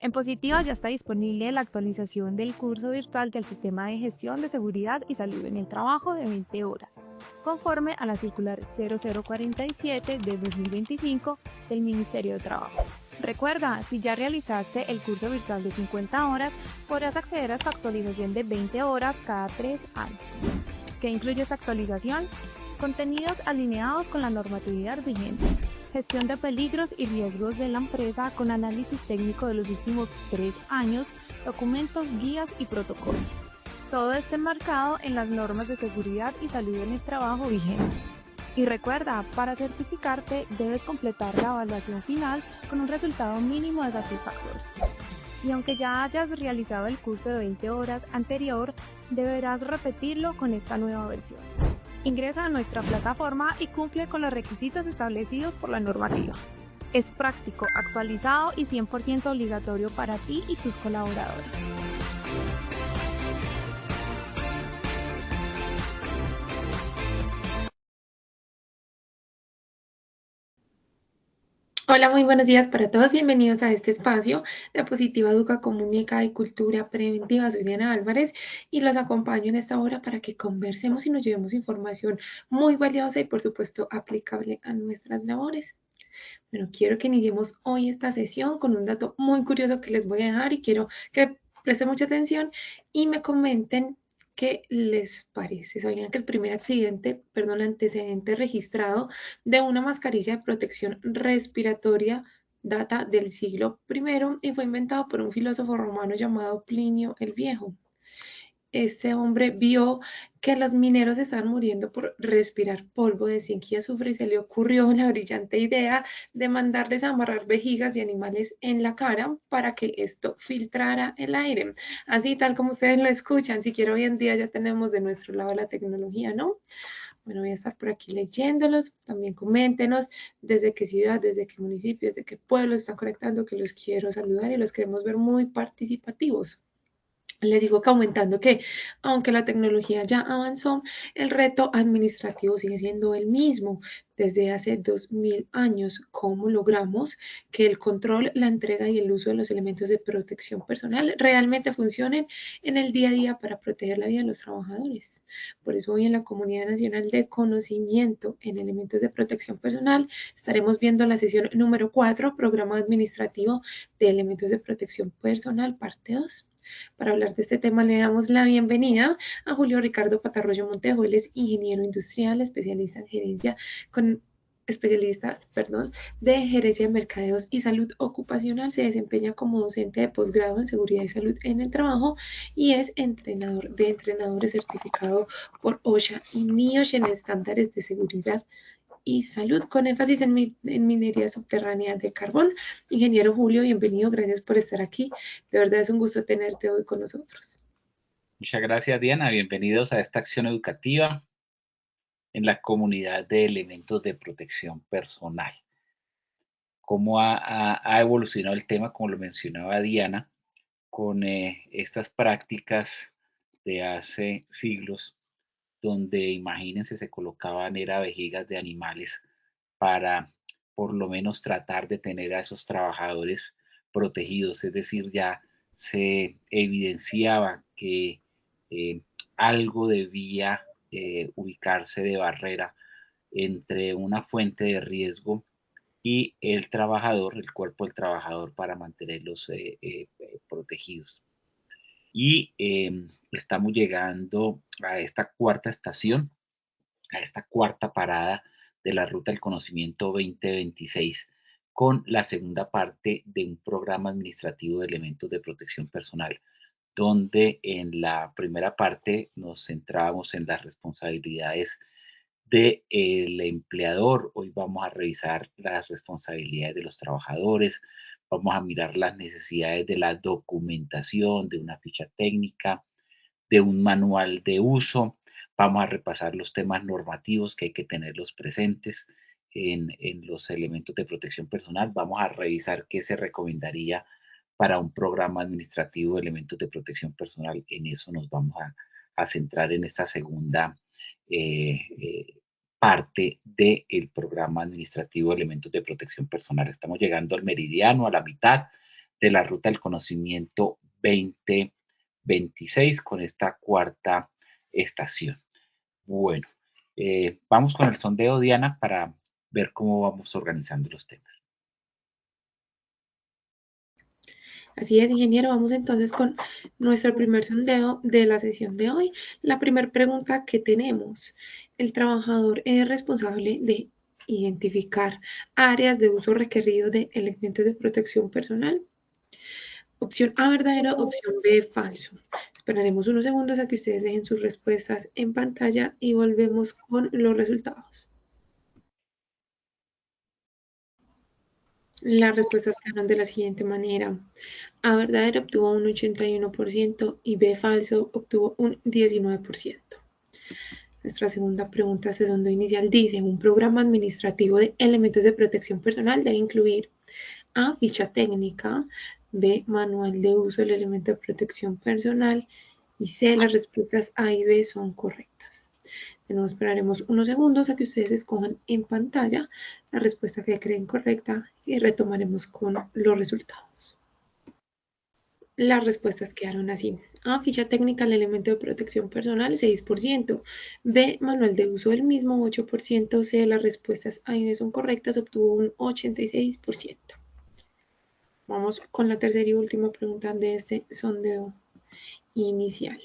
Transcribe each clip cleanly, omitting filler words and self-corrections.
En Positiva ya está disponible la actualización del curso virtual del Sistema de Gestión de Seguridad y Salud en el Trabajo de 20 horas, conforme a la circular 0047 de 2025 del Ministerio de Trabajo. Recuerda, si ya realizaste el curso virtual de 50 horas, podrás acceder a esta actualización de 20 horas cada 3 años. ¿Qué incluye esta actualización? Contenidos alineados con la normatividad vigente, gestión de peligros y riesgos de la empresa con análisis técnico de los últimos 3 años, documentos, guías y protocolos. Todo esto enmarcado en las normas de seguridad y salud en el trabajo vigentes. Y recuerda, para certificarte debes completar la evaluación final con un resultado mínimo de satisfactorio. Y aunque ya hayas realizado el curso de 20 horas anterior, deberás repetirlo con esta nueva versión. Ingresa a nuestra plataforma y cumple con los requisitos establecidos por la normativa. Es práctico, actualizado y 100% obligatorio para ti y tus colaboradores. Hola, muy buenos días para todos. Bienvenidos a este espacio de Positiva Educa Comunica y Cultura Preventiva. Soy Diana Álvarez y los acompaño en esta hora para que conversemos y nos llevemos información muy valiosa y, por supuesto, aplicable a nuestras labores. Bueno, quiero que iniciemos hoy esta sesión con un dato muy curioso que les voy a dejar y quiero que presten mucha atención y me comenten qué les parece. ¿Sabían que el primer antecedente registrado de una mascarilla de protección respiratoria data del siglo I y fue inventado por un filósofo romano llamado Plinio el Viejo? Este hombre vio que los mineros estaban muriendo por respirar polvo de zinc y azufre y se le ocurrió la brillante idea de mandarles a amarrar vejigas de animales en la cara para que esto filtrara el aire. Así tal como ustedes lo escuchan, siquiera hoy en día ya tenemos de nuestro lado la tecnología, ¿no? Bueno, voy a estar por aquí leyéndolos. También coméntenos desde qué ciudad, desde qué municipio, desde qué pueblo se están conectando, que los quiero saludar y los queremos ver muy participativos. Les digo que aumentando que, aunque la tecnología ya avanzó, el reto administrativo sigue siendo el mismo desde hace 2000 años. ¿Cómo logramos que el control, la entrega y el uso de los elementos de protección personal realmente funcionen en el día a día para proteger la vida de los trabajadores? Por eso hoy en la Comunidad Nacional de Conocimiento en Elementos de Protección Personal estaremos viendo la sesión número 4, Programa Administrativo de Elementos de Protección Personal, parte 2. Para hablar de este tema, le damos la bienvenida a Julio Ricardo Patarroyo Montejo. Él es ingeniero industrial, de gerencia de mercadeos y salud ocupacional. Se desempeña como docente de posgrado en seguridad y salud en el trabajo y es entrenador de entrenadores certificado por OSHA y NIOSH en estándares de seguridad y salud, con énfasis en minería subterránea de carbón. Ingeniero Julio, bienvenido, gracias por estar aquí. De verdad es un gusto tenerte hoy con nosotros. Muchas gracias, Diana. Bienvenidos a esta acción educativa en la comunidad de elementos de protección personal. ¿Cómo ha evolucionado el tema, como lo mencionaba Diana, con estas prácticas de hace siglos, donde, imagínense, se colocaban vejigas de animales para por lo menos tratar de tener a esos trabajadores protegidos, es decir, ya se evidenciaba que eh, algo debía ubicarse de barrera entre una fuente de riesgo y el trabajador, el cuerpo del trabajador, para mantenerlos protegidos. Y estamos llegando a esta cuarta estación, a esta cuarta parada de la Ruta del Conocimiento 2026, con la segunda parte de un programa administrativo de elementos de protección personal, donde en la primera parte nos centrábamos en las responsabilidades del empleador. Hoy vamos a revisar las responsabilidades de los trabajadores, vamos a mirar las necesidades de la documentación, de una ficha técnica, de un manual de uso. Vamos a repasar los temas normativos que hay que tenerlos presentes en los elementos de protección personal. Vamos a revisar qué se recomendaría para un programa administrativo de elementos de protección personal. En eso nos vamos a centrar en esta segunda eh, eh, parte del programa administrativo de elementos de protección personal. Estamos llegando al meridiano, a la mitad de la Ruta del Conocimiento 2026 con esta cuarta estación. Bueno, vamos con el sondeo, Diana, para ver cómo vamos organizando los temas. Así es, ingeniero. Vamos entonces con nuestro primer sondeo de la sesión de hoy. La primera pregunta que tenemos: ¿el trabajador es responsable de identificar áreas de uso requerido de elementos de protección personal? Opción A, verdadero; opción B, falso. Esperaremos unos segundos a que ustedes dejen sus respuestas en pantalla y volvemos con los resultados. Las respuestas quedaron de la siguiente manera: A, verdadero, obtuvo un 81% y B, falso, obtuvo un 19%. Nuestra segunda pregunta de segundo inicial dice: un programa administrativo de elementos de protección personal debe incluir A, ficha técnica; B, manual de uso del elemento de protección personal; y C, las respuestas A y B son correctas. De nuevo esperaremos unos segundos a que ustedes escojan en pantalla la respuesta que creen correcta y retomaremos con los resultados. Las respuestas quedaron así: A, ficha técnica del elemento de protección personal, 6%; B, manual de uso del mismo, 8%; C, las respuestas A y B son correctas, obtuvo un 86%. Vamos con la tercera y última pregunta de este sondeo inicial.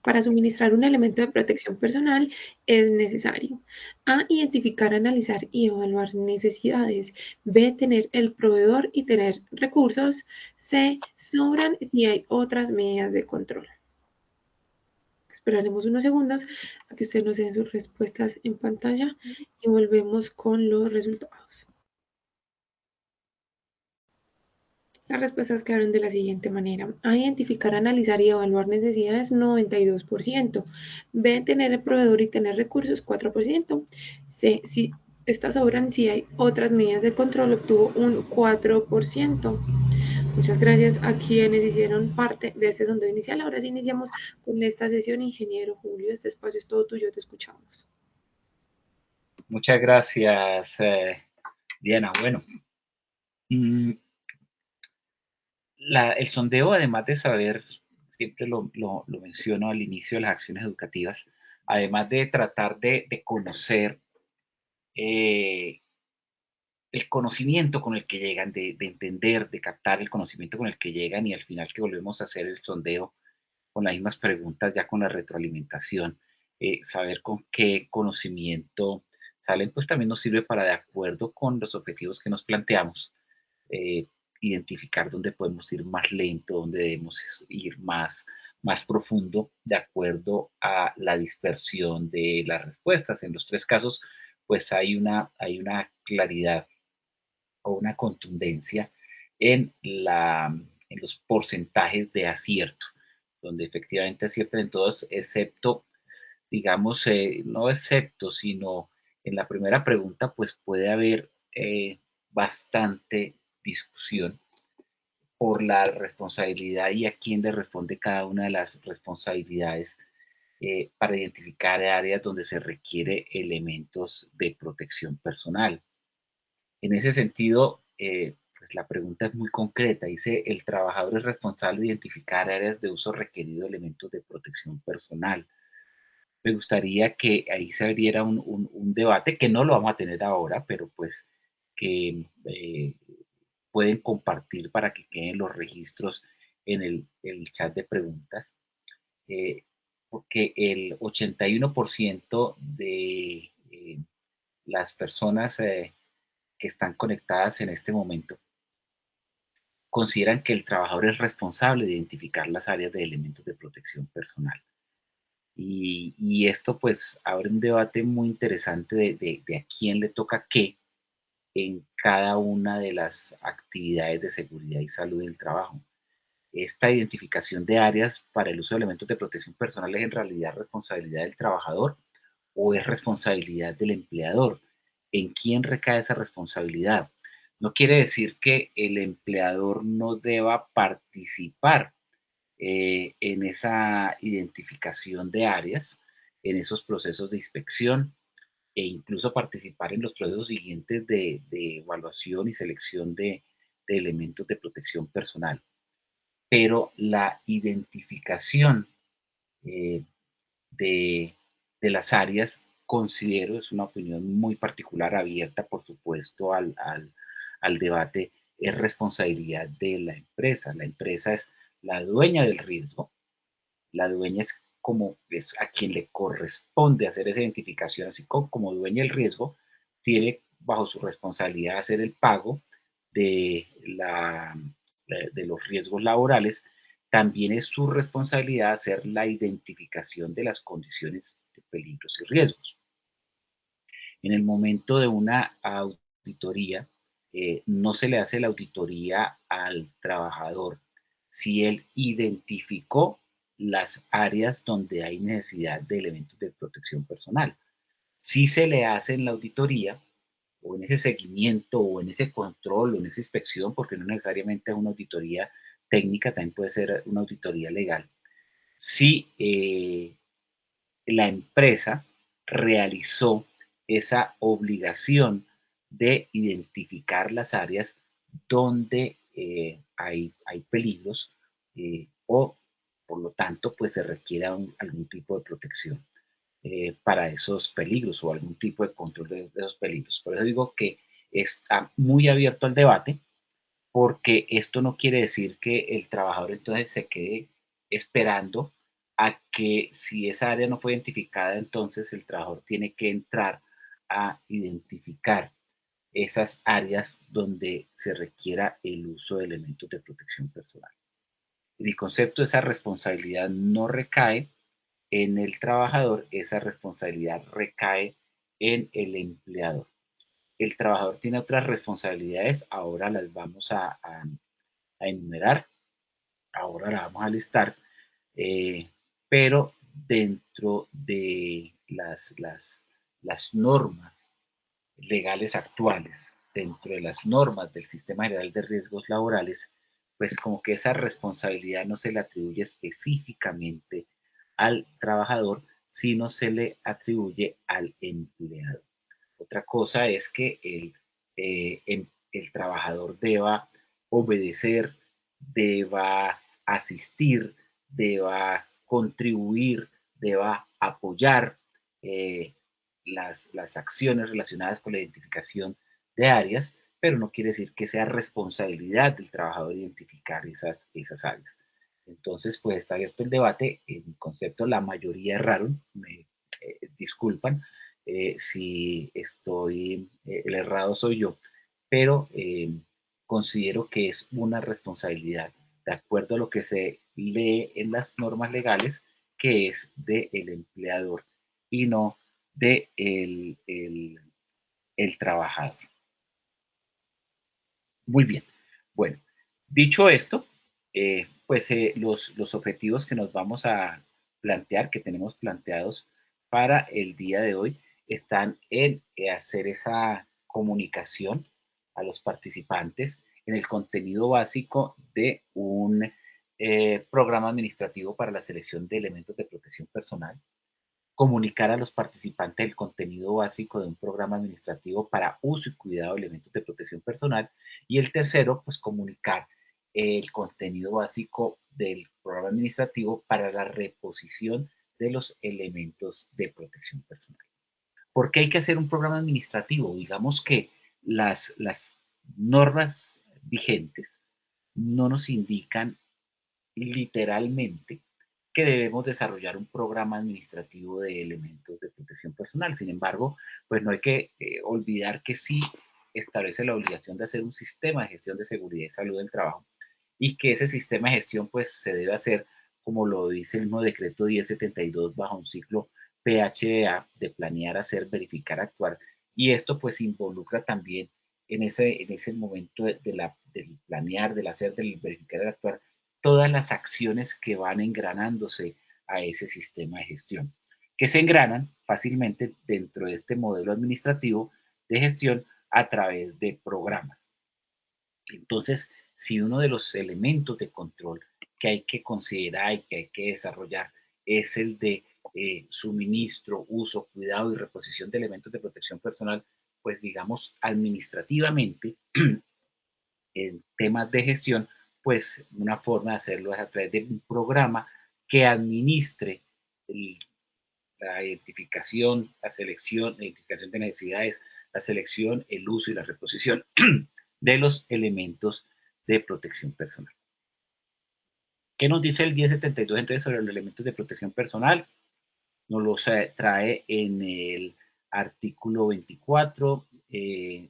Para suministrar un elemento de protección personal es necesario: A, identificar, analizar y evaluar necesidades; B, tener el proveedor y tener recursos; C, sobran si hay otras medidas de control. Esperaremos unos segundos a que ustedes nos den sus respuestas en pantalla y volvemos con los resultados. Las respuestas quedaron de la siguiente manera: A, identificar, analizar y evaluar necesidades, 92%; B, tener el proveedor y tener recursos, 4%; C, si estas sobran si hay otras medidas de control, obtuvo un 4%. Muchas gracias a quienes hicieron parte de este sondeo inicial. Ahora sí iniciamos con esta sesión. Ingeniero Julio, este espacio es todo tuyo, te escuchamos. Muchas gracias, Diana. Bueno, el sondeo, además de saber, siempre lo menciono al inicio de las acciones educativas, además de tratar de conocer el conocimiento con el que llegan, de entender, de captar el conocimiento con el que llegan, y al final que volvemos a hacer el sondeo con las mismas preguntas, ya con la retroalimentación, saber con qué conocimiento salen, pues también nos sirve para, de acuerdo con los objetivos que nos planteamos, eh, identificar dónde podemos ir más lento, dónde debemos ir más profundo, de acuerdo a la dispersión de las respuestas. En los tres casos, pues hay una claridad o una contundencia en los porcentajes de acierto, donde efectivamente aciertan en todos, excepto, digamos, no excepto, sino en la primera pregunta, pues puede haber bastante discusión por la responsabilidad y a quién le responde cada una de las responsabilidades, para identificar áreas donde se requiere elementos de protección personal. En ese sentido, pues la pregunta es muy concreta. Dice: el trabajador es responsable de identificar áreas de uso requerido de elementos de protección personal. Me gustaría que ahí se abriera un debate, que no lo vamos a tener ahora, pero pues que pueden compartir para que queden los registros en el chat de preguntas, eh, porque el 81% de las personas que están conectadas en este momento consideran que el trabajador es responsable de identificar las áreas de elementos de protección personal. Y esto pues abre un debate muy interesante de a quién le toca qué en cada una de las actividades de seguridad y salud del trabajo. Esta identificación de áreas para el uso de elementos de protección personal es en realidad responsabilidad del trabajador o es responsabilidad del empleador. ¿En quién recae esa responsabilidad? No quiere decir que el empleador no deba participar en esa identificación de áreas, en esos procesos de inspección, e incluso participar en los procesos siguientes de evaluación y selección de de elementos de protección personal. Pero la identificación eh, de, de las áreas, considero, es una opinión muy particular, abierta, por supuesto, al debate, es responsabilidad de la empresa. La empresa es la dueña del riesgo, la dueña es como es a quien le corresponde hacer esa identificación, así como dueña del riesgo, tiene bajo su responsabilidad hacer el pago de, de los riesgos laborales. También es su responsabilidad hacer la identificación de las condiciones de peligros y riesgos. En el momento de una auditoría, no se le hace la auditoría al trabajador si él identificó las áreas donde hay necesidad de elementos de protección personal. Si se le hace en la auditoría, o en ese seguimiento, o en ese control, o en esa inspección, porque no necesariamente es una auditoría técnica, también puede ser una auditoría legal. Si la empresa realizó esa obligación de identificar las áreas donde hay peligros o por lo tanto pues se requiere algún tipo de protección para esos peligros o algún tipo de control de esos peligros. Por eso digo que está muy abierto al debate, porque esto no quiere decir que el trabajador entonces se quede esperando a que si esa área no fue identificada, entonces el trabajador tiene que entrar a identificar esas áreas donde se requiera el uso de elementos de protección personal. En mi concepto, esa responsabilidad no recae en el trabajador, esa responsabilidad recae en el empleador. El trabajador tiene otras responsabilidades, ahora las vamos a enumerar, ahora la vamos a listar, eh, pero dentro de las normas legales actuales, dentro de las normas del Sistema General de Riesgos Laborales, pues como que esa responsabilidad no se le atribuye específicamente al trabajador, sino se le atribuye al empleado. Otra cosa es que el trabajador deba obedecer, deba asistir, deba contribuir, deba apoyar eh, las acciones relacionadas con la identificación de áreas, pero no quiere decir que sea responsabilidad del trabajador identificar esas áreas. Entonces, pues está abierto el debate. En concepto, la mayoría erraron, me disculpan, si estoy, el errado soy yo, pero considero que es una responsabilidad, de acuerdo a lo que se lee en las normas legales, que es del empleador y no de el trabajador. Muy bien. Bueno, dicho esto, pues los objetivos que nos vamos a plantear, que tenemos planteados para el día de hoy, están en hacer esa comunicación a los participantes en el contenido básico de un programa administrativo para la selección de elementos de protección personal, comunicar a los participantes el contenido básico de un programa administrativo para uso y cuidado de elementos de protección personal. Y el tercero, pues comunicar el contenido básico del programa administrativo para la reposición de los elementos de protección personal. ¿Por qué hay que hacer un programa administrativo? Digamos que las normas vigentes no nos indican literalmente que debemos desarrollar un programa administrativo de elementos de protección personal. Sin embargo, pues no hay que olvidar que sí establece la obligación de hacer un sistema de gestión de seguridad y salud del trabajo, y que ese sistema de gestión pues se debe hacer como lo dice el mismo decreto 1072 bajo un ciclo PHDA de planear, hacer, verificar, actuar, y esto pues involucra también en ese momento del planear, del hacer, del verificar, del actuar, todas las acciones que van engranándose a ese sistema de gestión, que se engranan fácilmente dentro de este modelo administrativo de gestión a través de programas. Entonces, si uno de los elementos de control que hay que considerar y que hay que desarrollar es el de suministro, uso, cuidado y reposición de elementos de protección personal, pues digamos administrativamente en temas de gestión, pues una forma de hacerlo es a través de un programa que administre la identificación, la selección, la identificación de necesidades, la selección, el uso y la reposición de los elementos de protección personal. ¿Qué nos dice el 1072 entonces sobre los elementos de protección personal? Nos los trae en el artículo 24 de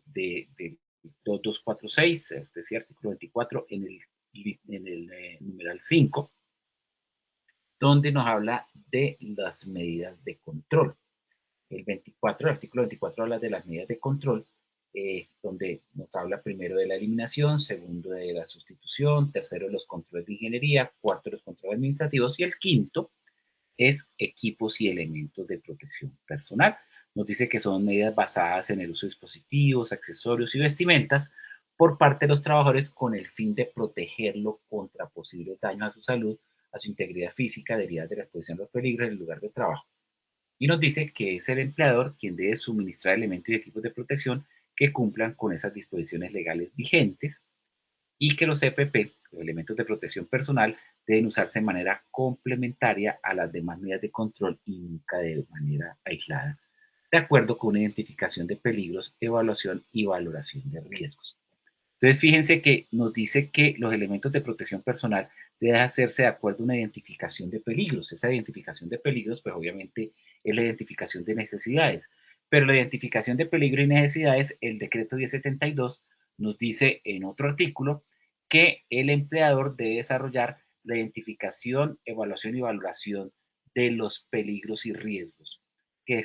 2246, es decir, artículo 24 en el numeral 5, donde nos habla de las medidas de control. El artículo 24 habla de las medidas de control, donde nos habla primero de la eliminación, segundo de la sustitución, tercero de los controles de ingeniería, cuarto de los controles administrativos y el quinto es equipos y elementos de protección personal. Nos dice que son medidas basadas en el uso de dispositivos, accesorios y vestimentas por parte de los trabajadores con el fin de protegerlo contra posibles daños a su salud, a su integridad física derivadas de la exposición a los peligros en el lugar de trabajo. Y nos dice que es el empleador quien debe suministrar elementos y equipos de protección que cumplan con esas disposiciones legales vigentes y que los EPP, los elementos de protección personal, deben usarse de manera complementaria a las demás medidas de control y nunca de manera aislada, de acuerdo con una identificación de peligros, evaluación y valoración de riesgos. Entonces, fíjense que nos dice que los elementos de protección personal deben hacerse de acuerdo a una identificación de peligros. Esa identificación de peligros, pues obviamente es la identificación de necesidades. Pero la identificación de peligro y necesidades, el decreto 1072 nos dice en otro artículo que el empleador debe desarrollar la identificación, evaluación y valoración de los peligros y riesgos que,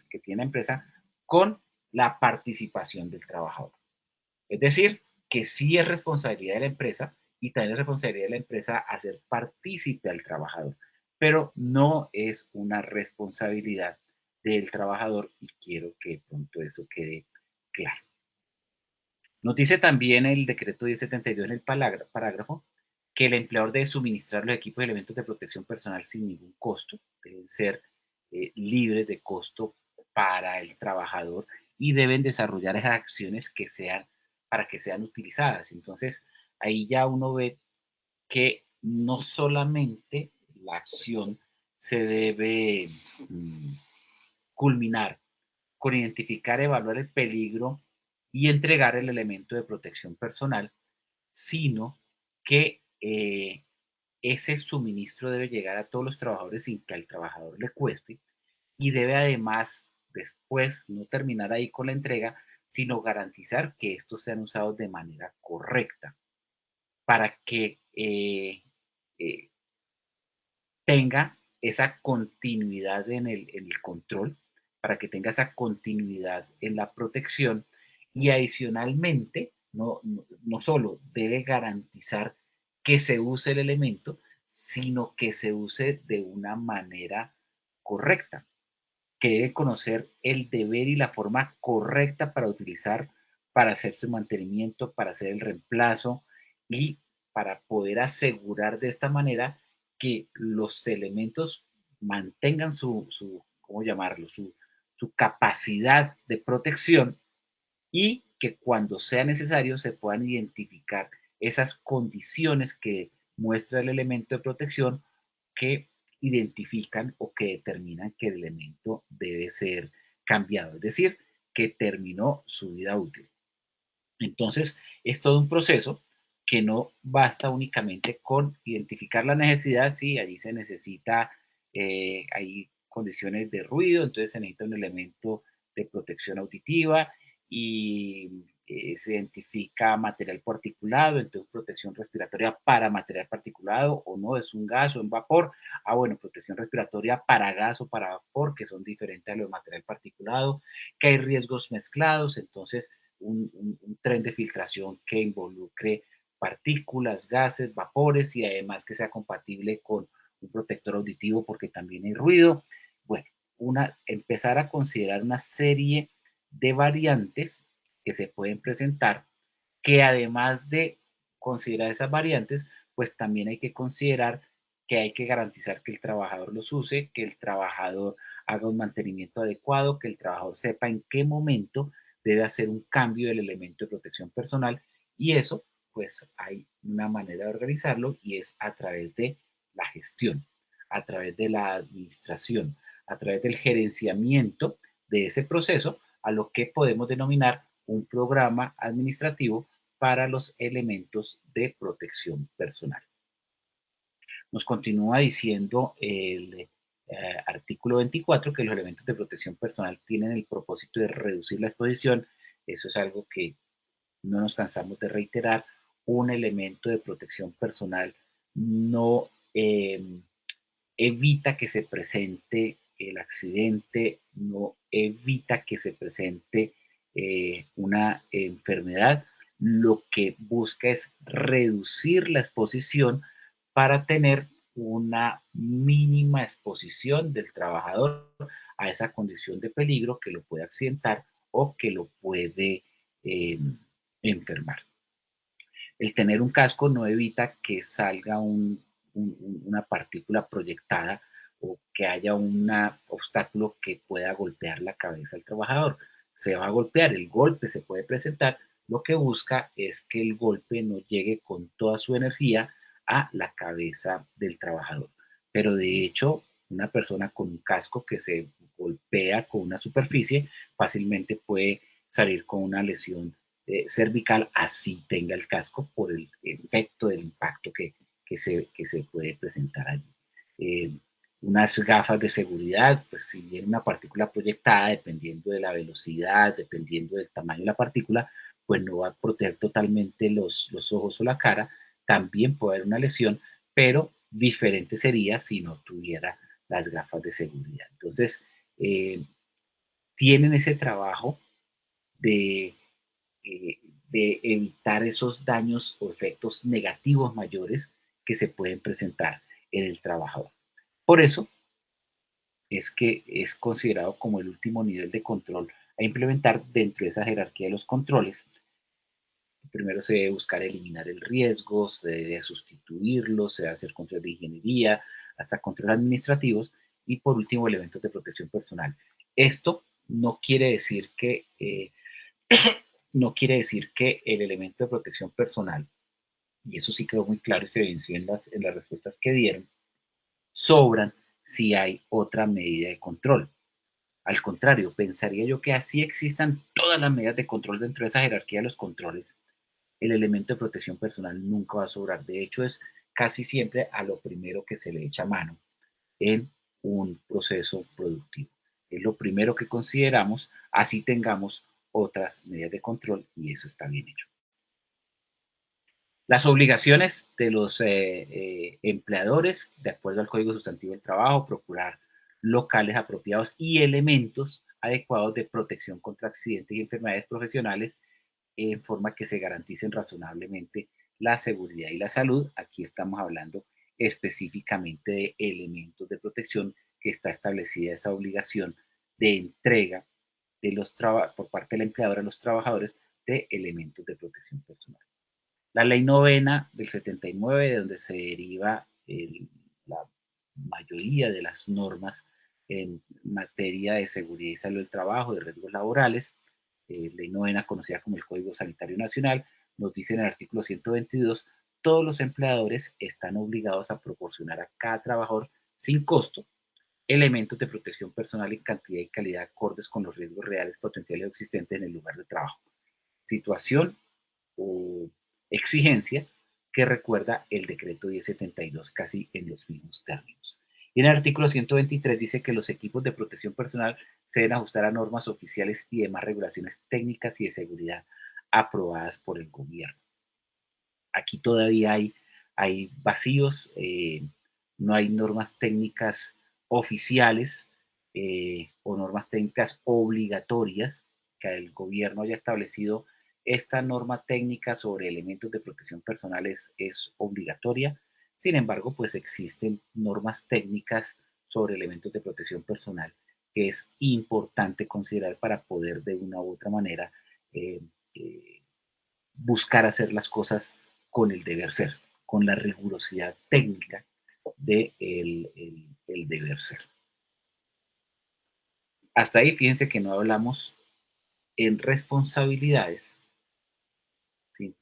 que tiene la empresa con la participación del trabajador. Es decir, que sí es responsabilidad de la empresa y también es responsabilidad de la empresa hacer partícipe al trabajador, pero no es una responsabilidad del trabajador y quiero que pronto eso quede claro. Nos dice también el decreto 1072 en el parágrafo que el empleador debe suministrar los equipos y elementos de protección personal sin ningún costo, deben ser libres de costo para el trabajador y deben desarrollar esas acciones que sean para que sean utilizadas. Entonces, ahí ya uno ve que no solamente la acción se debe culminar con identificar, evaluar el peligro y entregar el elemento de protección personal, sino que ese suministro debe llegar a todos los trabajadores sin que al trabajador le cueste y debe además después no terminar ahí con la entrega, sino garantizar que estos sean usados de manera correcta para que tenga esa continuidad en el control, para que tenga esa continuidad en la protección y adicionalmente no solo debe garantizar que se use el elemento, sino que se use de una manera correcta, que debe conocer el deber y la forma correcta para utilizar, para hacer su mantenimiento, para hacer el reemplazo y para poder asegurar de esta manera que los elementos mantengan ¿cómo llamarlo? Su capacidad de protección y que cuando sea necesario se puedan identificar esas condiciones que muestra el elemento de protección que identifican o que determinan que el elemento debe ser cambiado, es decir, que terminó su vida útil. Entonces, es todo un proceso que no basta únicamente con identificar la necesidad, sí, allí se necesita, hay condiciones de ruido, entonces se necesita un elemento de protección auditiva y se identifica material particulado, entonces protección respiratoria para material particulado o no, es un gas o un vapor, bueno, protección respiratoria para gas o para vapor, que son diferentes a los material particulado, que hay riesgos mezclados, entonces un tren de filtración que involucre partículas, gases, vapores y además que sea compatible con un protector auditivo porque también hay ruido. Bueno, empezar a considerar una serie de variantes que se pueden presentar que además de considerar esas variantes, pues también hay que considerar que hay que garantizar que el trabajador los use, que el trabajador haga un mantenimiento adecuado, que el trabajador sepa en qué momento debe hacer un cambio del elemento de protección personal Y eso, pues hay una manera de organizarlo y es a través de la gestión, a través de la administración, a través del gerenciamiento de ese proceso, a lo que podemos denominar un programa administrativo para los elementos de protección personal. Nos continúa diciendo el artículo 24 que los elementos de protección personal tienen el propósito de reducir la exposición. Eso es algo que no nos cansamos de reiterar. Un elemento de protección personal no evita que se presente el accidente, no evita que se presente una enfermedad. Lo que busca es reducir la exposición para tener una mínima exposición del trabajador a esa condición de peligro que lo puede accidentar o que lo puede enfermar. El tener un casco no evita que salga una partícula proyectada o que haya un obstáculo que pueda golpear la cabeza del trabajador. Se va a golpear, el golpe se puede presentar, lo que busca es que el golpe no llegue con toda su energía a la cabeza del trabajador. Pero de hecho, una persona con un casco que se golpea con una superficie fácilmente puede salir con una lesión cervical, así tenga el casco por el efecto del impacto que se puede presentar allí. Unas gafas de seguridad, pues si viene una partícula proyectada, dependiendo de la velocidad, dependiendo del tamaño de la partícula, pues no va a proteger totalmente los ojos o la cara, también puede haber una lesión, pero diferente sería si no tuviera las gafas de seguridad. Entonces, tienen ese trabajo de de evitar esos daños o efectos negativos mayores que se pueden presentar en el trabajador. Por eso es que es considerado como el último nivel de control a implementar dentro de esa jerarquía de los controles. Primero se debe buscar eliminar el riesgo, se debe sustituirlo, se debe hacer control de ingeniería, hasta controles administrativos y por último elementos de protección personal. Esto no quiere decir que no quiere decir que el elemento de protección personal, y eso sí quedó muy claro y se evidenció en las respuestas que dieron, sobran si hay otra medida de control. Al contrario, pensaría yo que así existan todas las medidas de control dentro de esa jerarquía de los controles, el elemento de protección personal nunca va a sobrar. De hecho, es casi siempre a lo primero que se le echa mano en un proceso productivo. Es lo primero que consideramos, así tengamos otras medidas de control y eso está bien hecho. Las obligaciones de los empleadores, de acuerdo al Código Sustantivo del Trabajo, procurar locales apropiados y elementos adecuados de protección contra accidentes y enfermedades profesionales en forma que se garanticen razonablemente la seguridad y la salud. Aquí estamos hablando específicamente de elementos de protección que está establecida esa obligación de entrega de por parte del empleador a los trabajadores de elementos de protección personal. La ley novena del 79, de donde se deriva la mayoría de las normas en materia de seguridad y salud del trabajo, de riesgos laborales, ley novena conocida como el Código Sanitario Nacional, nos dice en el artículo 122, todos los empleadores están obligados a proporcionar a cada trabajador sin costo elementos de protección personal en cantidad y calidad acordes con los riesgos reales potenciales existentes en el lugar de trabajo. Situación o exigencia que recuerda el decreto 1072 casi en los mismos términos. Y en el artículo 123 dice que los equipos de protección personal se deben ajustar a normas oficiales y demás regulaciones técnicas y de seguridad aprobadas por el gobierno. Aquí todavía hay vacíos, no hay normas técnicas oficiales o normas técnicas obligatorias que el gobierno haya establecido. Esta norma técnica sobre elementos de protección personal es obligatoria. Sin embargo, pues existen normas técnicas sobre elementos de protección personal que es importante considerar para poder de una u otra manera buscar hacer las cosas con el deber ser, con la rigurosidad técnica del el deber ser. Hasta ahí fíjense que no hablamos en responsabilidades,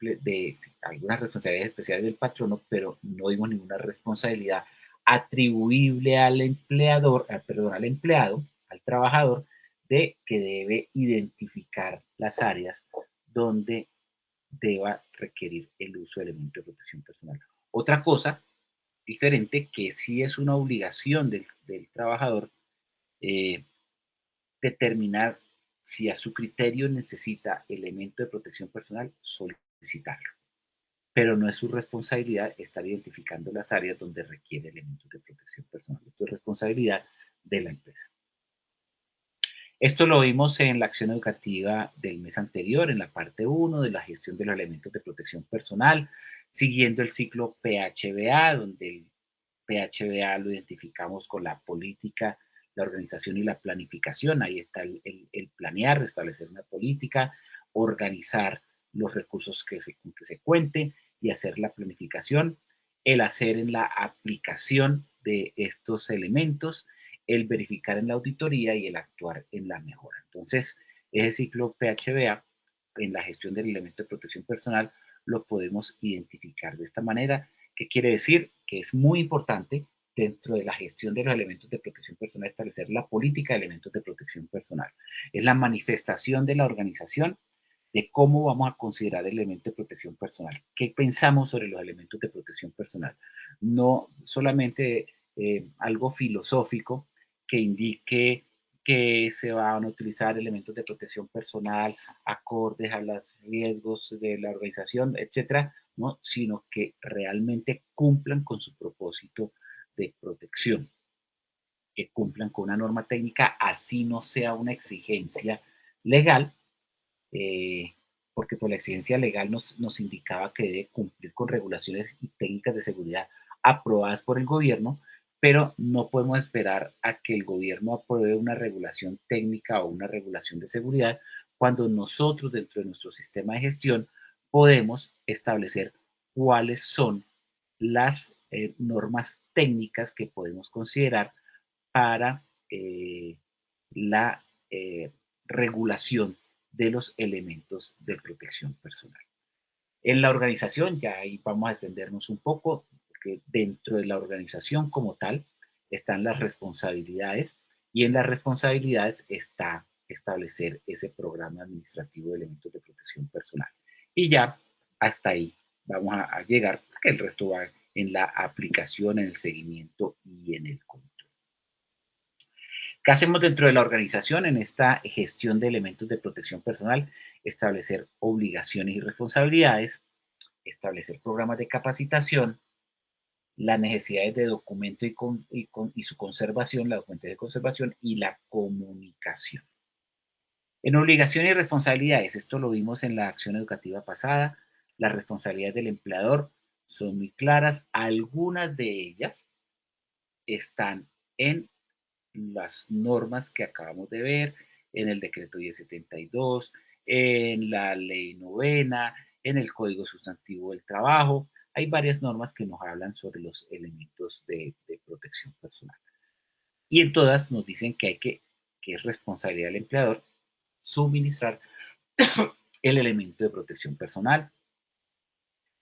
de algunas responsabilidades especiales del patrono, pero no vimos ninguna responsabilidad atribuible al empleador, al empleado, al trabajador, de que debe identificar las áreas donde deba requerir el uso de elementos de protección personal. Otra cosa diferente, que sí es una obligación del trabajador, determinar si a su criterio necesita elementos de protección personal, solicitarlo. Pero no es su responsabilidad estar identificando las áreas donde requiere elementos de protección personal. Esto es responsabilidad de la empresa. Esto lo vimos en la acción educativa del mes anterior, en la parte 1 de la gestión de los elementos de protección personal, siguiendo el ciclo PHBA, donde el PHBA lo identificamos con la política, la organización y la planificación. Ahí está el planear, establecer una política, organizar los recursos con que se cuente y hacer la planificación, el hacer en la aplicación de estos elementos, el verificar en la auditoría y el actuar en la mejora. Entonces, ese ciclo PHBA en la gestión del elemento de protección personal lo podemos identificar de esta manera. ¿Qué quiere decir? Que es muy importante dentro de la gestión de los elementos de protección personal establecer la política de elementos de protección personal. Es la manifestación de la organización de cómo vamos a considerar el elemento de protección personal. ¿Qué pensamos sobre los elementos de protección personal? No solamente algo filosófico que indique que se van a utilizar elementos de protección personal acordes a los riesgos de la organización, etcétera, ¿no? Sino que realmente cumplan con su propósito de protección, que cumplan con una norma técnica, así no sea una exigencia legal, porque por la exigencia legal nos indicaba que debe cumplir con regulaciones y técnicas de seguridad aprobadas por el gobierno, pero no podemos esperar a que el gobierno apruebe una regulación técnica o una regulación de seguridad cuando nosotros dentro de nuestro sistema de gestión podemos establecer cuáles son las normas técnicas que podemos considerar para la regulación de los elementos de protección personal. En la organización, ya ahí vamos a extendernos un poco, porque dentro de la organización como tal están las responsabilidades y en las responsabilidades está establecer ese programa administrativo de elementos de protección personal. Y ya hasta ahí vamos a llegar, porque el resto va en la aplicación, en el seguimiento y en el control. ¿Qué hacemos dentro de la organización en esta gestión de elementos de protección personal? Establecer obligaciones y responsabilidades, establecer programas de capacitación, las necesidades de documento y su conservación, la documentación de conservación y la comunicación. En obligaciones y responsabilidades, esto lo vimos en la acción educativa pasada, las responsabilidades del empleador son muy claras, algunas de ellas están en las normas que acabamos de ver, en el decreto 1072, en la ley novena, en el Código Sustantivo del Trabajo. Hay varias normas que nos hablan sobre los elementos de protección personal. Y en todas nos dicen que es responsabilidad del empleador suministrar el elemento de protección personal.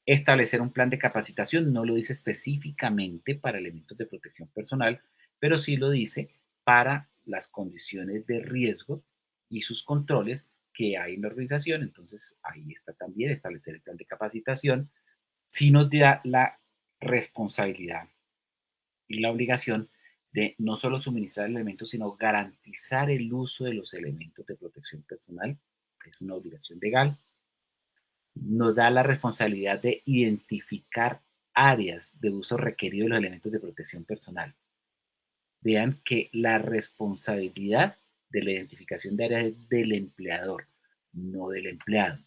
Establecer un plan de capacitación no lo dice específicamente para elementos de protección personal, pero sí lo dice para las condiciones de riesgo y sus controles que hay en la organización. Entonces, ahí está también establecer el plan de capacitación. Sí nos da la responsabilidad y la obligación de no solo suministrar elementos, sino garantizar el uso de los elementos de protección personal, que es una obligación legal. Nos da la responsabilidad de identificar áreas de uso requerido de los elementos de protección personal. Vean que la responsabilidad de la identificación de áreas es del empleador, no del empleado.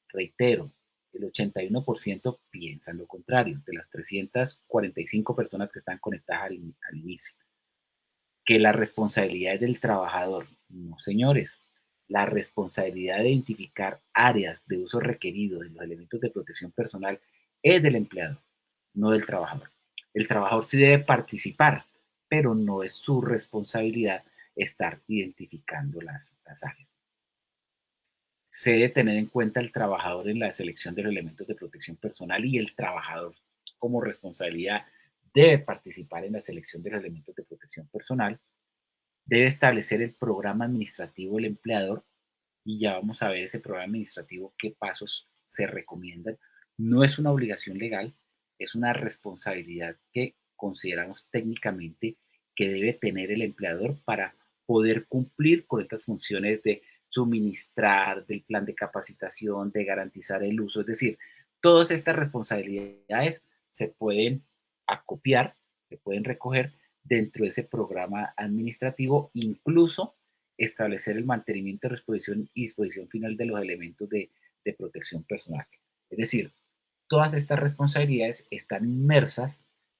Reitero, el 81% piensan lo contrario, de las 345 personas que están conectadas al inicio. Que la responsabilidad es del trabajador. No, señores. La responsabilidad de identificar áreas de uso requerido de los elementos de protección personal es del empleador, no del trabajador. El trabajador sí debe participar, pero no es su responsabilidad estar identificando las áreas. se debe tener en cuenta el trabajador en la selección de los elementos de protección personal y el trabajador como responsabilidad debe participar en la selección de los elementos de protección personal, debe establecer el programa administrativo del empleador y ya vamos a ver ese programa administrativo, qué pasos se recomiendan. No es una obligación legal, es una responsabilidad que consideramos técnicamente que debe tener el empleador para poder cumplir con estas funciones de suministrar, del plan de capacitación, de garantizar el uso. Es decir, todas estas responsabilidades se pueden acopiar, se pueden recoger dentro de ese programa administrativo, incluso establecer el mantenimiento, disposición y disposición final de los elementos de protección personal. Es decir, todas estas responsabilidades están inmersas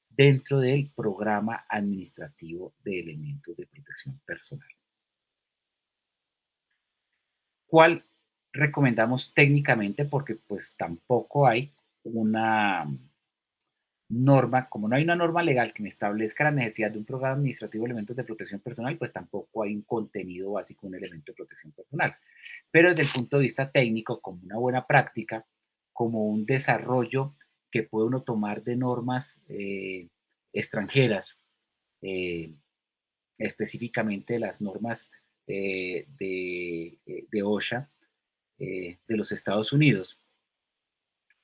dentro del programa administrativo de elementos de protección personal. ¿Cuál recomendamos técnicamente? Porque pues tampoco hay una norma, como no hay una norma legal que me establezca la necesidad de un programa administrativo de elementos de protección personal, pues tampoco hay un contenido básico, un elemento de protección personal. Pero desde el punto de vista técnico, como una buena práctica, como un desarrollo que puede uno tomar de normas extranjeras, eh, específicamente las normas de OSHA de los Estados Unidos,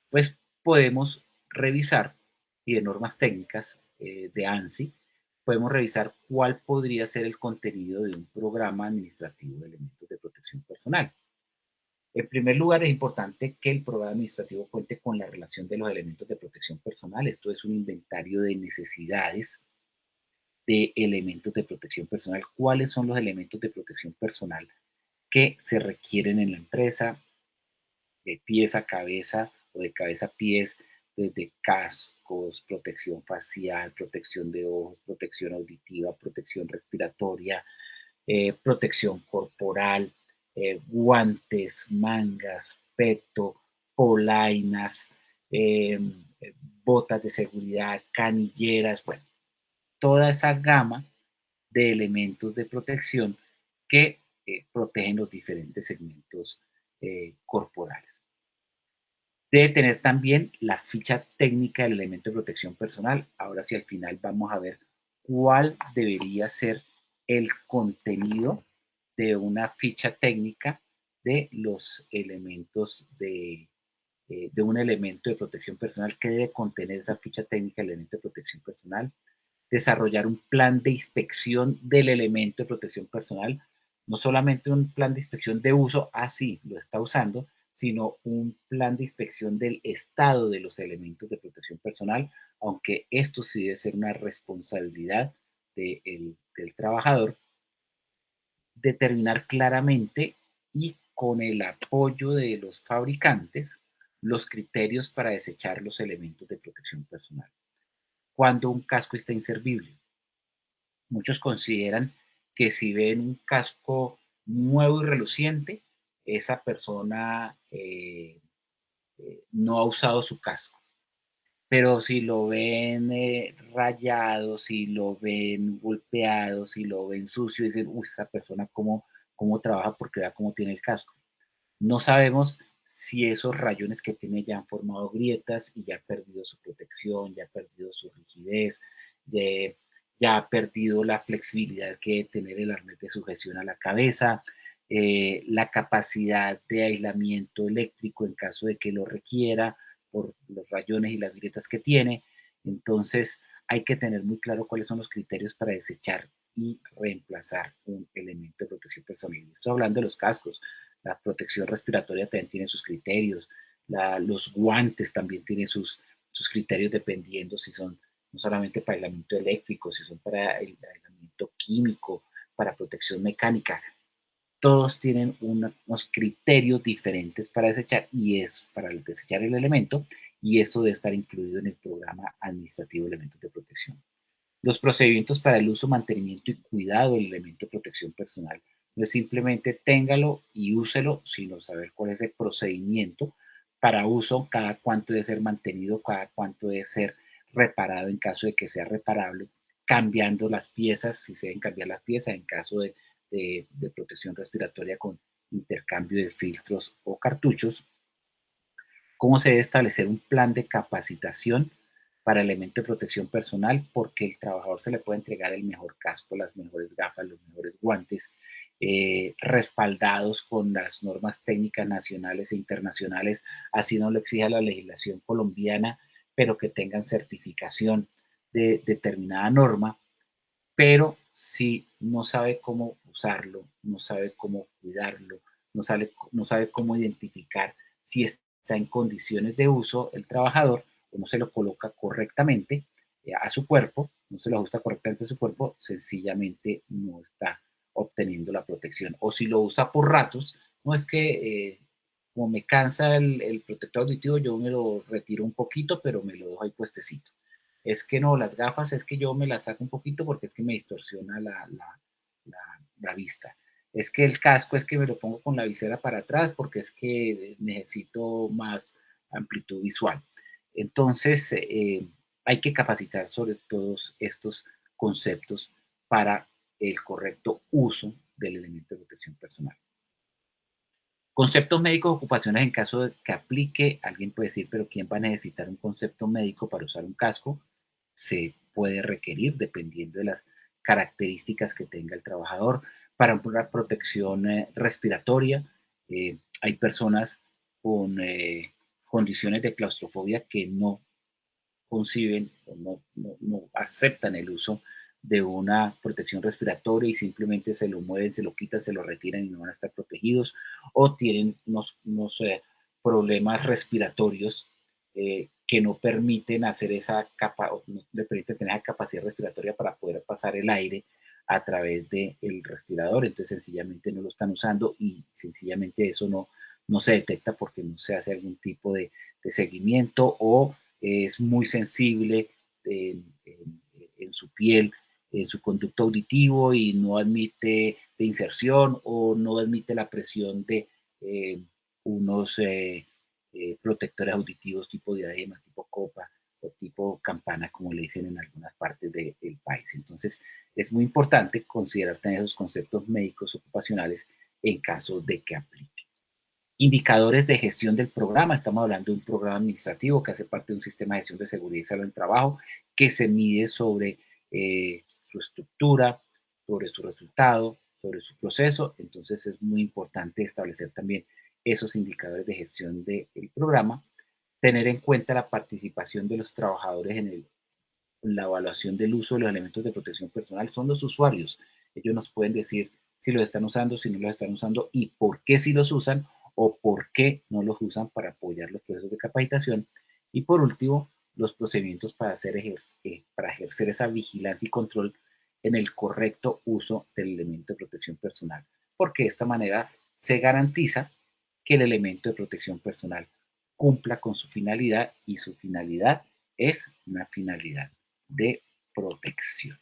pues podemos revisar, y de normas técnicas de ANSI, podemos revisar cuál podría ser el contenido de un programa administrativo de elementos de protección personal. En primer lugar, es importante que el programa administrativo cuente con la relación de los elementos de protección personal. Esto es un inventario de necesidades de elementos de protección personal. ¿Cuáles son los elementos de protección personal que se requieren en la empresa? De pies a cabeza o de cabeza a pies, desde cascos, protección facial, protección de ojos, protección auditiva, protección respiratoria, protección corporal, guantes, mangas, peto, polainas, eh, botas de seguridad, canilleras, bueno, toda esa gama de elementos de protección que protegen los diferentes segmentos corporales. Debe tener también la ficha técnica del elemento de protección personal. Ahora sí, al final vamos a ver cuál debería ser el contenido de una ficha técnica de los elementos de un elemento de protección personal. ¿Qué debe contener esa ficha técnica del elemento de protección personal? Desarrollar un plan de inspección del elemento de protección personal, no solamente un plan de inspección de uso, así lo está usando, sino un plan de inspección del estado de los elementos de protección personal, aunque esto sí debe ser una responsabilidad del trabajador, determinar claramente y con el apoyo de los fabricantes los criterios para desechar los elementos de protección personal. Cuando un casco está inservible, muchos consideran que si ven un casco nuevo y reluciente, esa persona no ha usado su casco. Pero si lo ven rayado, si lo ven golpeado, si lo ven sucio, dicen, uy, esa persona cómo trabaja porque vea cómo tiene el casco. No sabemos si esos rayones que tiene ya han formado grietas y ya ha perdido su protección, ya ha perdido su rigidez, ya ha perdido la flexibilidad que debe tener el arnés de sujeción a la cabeza, la capacidad de aislamiento eléctrico en caso de que lo requiera por los rayones y las grietas que tiene. Entonces hay que tener muy claro cuáles son los criterios para desechar y reemplazar un elemento de protección personal. Estoy hablando de los cascos. La protección respiratoria también tiene sus criterios, los guantes también tienen sus criterios dependiendo si son no solamente para aislamiento eléctrico, si son para el aislamiento químico, para protección mecánica. Todos tienen unos criterios diferentes para desechar y es para desechar el elemento y eso debe estar incluido en el programa administrativo de elementos de protección. Los procedimientos para el uso, mantenimiento y cuidado del elemento de protección personal. No es simplemente téngalo y úselo, sino saber cuál es el procedimiento para uso, cada cuánto debe ser mantenido, cada cuánto debe ser reparado en caso de que sea reparable, cambiando las piezas, si se deben cambiar las piezas en caso de protección respiratoria con intercambio de filtros o cartuchos. Cómo se debe establecer un plan de capacitación para elementos de protección personal, porque el trabajador se le puede entregar el mejor casco, las mejores gafas, los mejores guantes, respaldados con las normas técnicas nacionales e internacionales, así no lo exige la legislación colombiana, pero que tengan certificación de determinada norma, pero si no sabe cómo usarlo, no sabe cómo cuidarlo, no sabe cómo identificar si está en condiciones de uso el trabajador o no se lo coloca correctamente a su cuerpo, no se lo ajusta correctamente a su cuerpo, sencillamente no está obteniendo la protección. O si lo usa por ratos, no es que como me cansa el protector auditivo, yo me lo retiro un poquito, pero me lo dejo ahí puestecito. Es que no, las gafas es que yo me las saco un poquito porque es que me distorsiona la vista. Es que el casco es que me lo pongo con la visera para atrás porque es que necesito más amplitud visual. Entonces, hay que capacitar sobre todos estos conceptos para el correcto uso del elemento de protección personal. Conceptos médicos ocupacionales en caso de que aplique, alguien puede decir, pero ¿quién va a necesitar un concepto médico para usar un casco? Se puede requerir dependiendo de las características que tenga el trabajador. Para una protección respiratoria, hay personas con condiciones de claustrofobia que no conciben o no aceptan el uso de una protección respiratoria y simplemente se lo mueven, se lo quitan, se lo retiran y no van a estar protegidos, o tienen unos problemas respiratorios que no permiten hacer esa capa, no le permiten tener esa capacidad respiratoria para poder pasar el aire a través del respirador, entonces sencillamente no lo están usando y sencillamente eso no se detecta porque no se hace algún tipo de seguimiento o es muy sensible en su piel, en su conducto auditivo y no admite de inserción o no admite la presión de unos protectores auditivos tipo diadema, tipo copa o tipo campana, como le dicen en algunas partes del país. Entonces, es muy importante considerar también esos conceptos médicos ocupacionales en caso de que aplique. Indicadores de gestión del programa. Estamos hablando de un programa administrativo que hace parte de un sistema de gestión de seguridad y salud en trabajo que se mide sobre su estructura, sobre su resultado, sobre su proceso. Entonces es muy importante establecer también esos indicadores de gestión del programa, tener en cuenta la participación de los trabajadores en la evaluación del uso de los elementos de protección personal. Son los usuarios. Ellos nos pueden decir si los están usando, si no los están usando y por qué si los usan o por qué no los usan para apoyar los procesos de capacitación. Y por último, los procedimientos para ejercer esa vigilancia y control en el correcto uso del elemento de protección personal, porque de esta manera se garantiza que el elemento de protección personal cumpla con su finalidad y su finalidad es una finalidad de protección.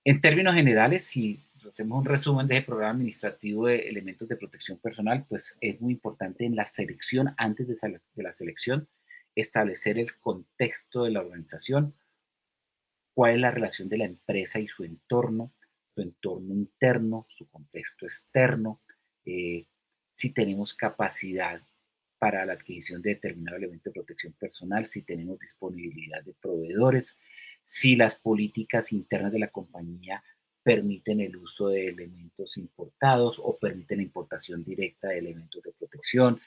En términos generales, si hacemos un resumen de ese programa administrativo de elementos de protección personal, pues es muy importante en la selección, antes de la selección, establecer el contexto de la organización, cuál es la relación de la empresa y su entorno interno, su contexto externo, si tenemos capacidad para la adquisición de determinado elemento de protección personal, si tenemos disponibilidad de proveedores, si las políticas internas de la compañía permiten el uso de elementos importados o permiten la importación directa de elementos de protección,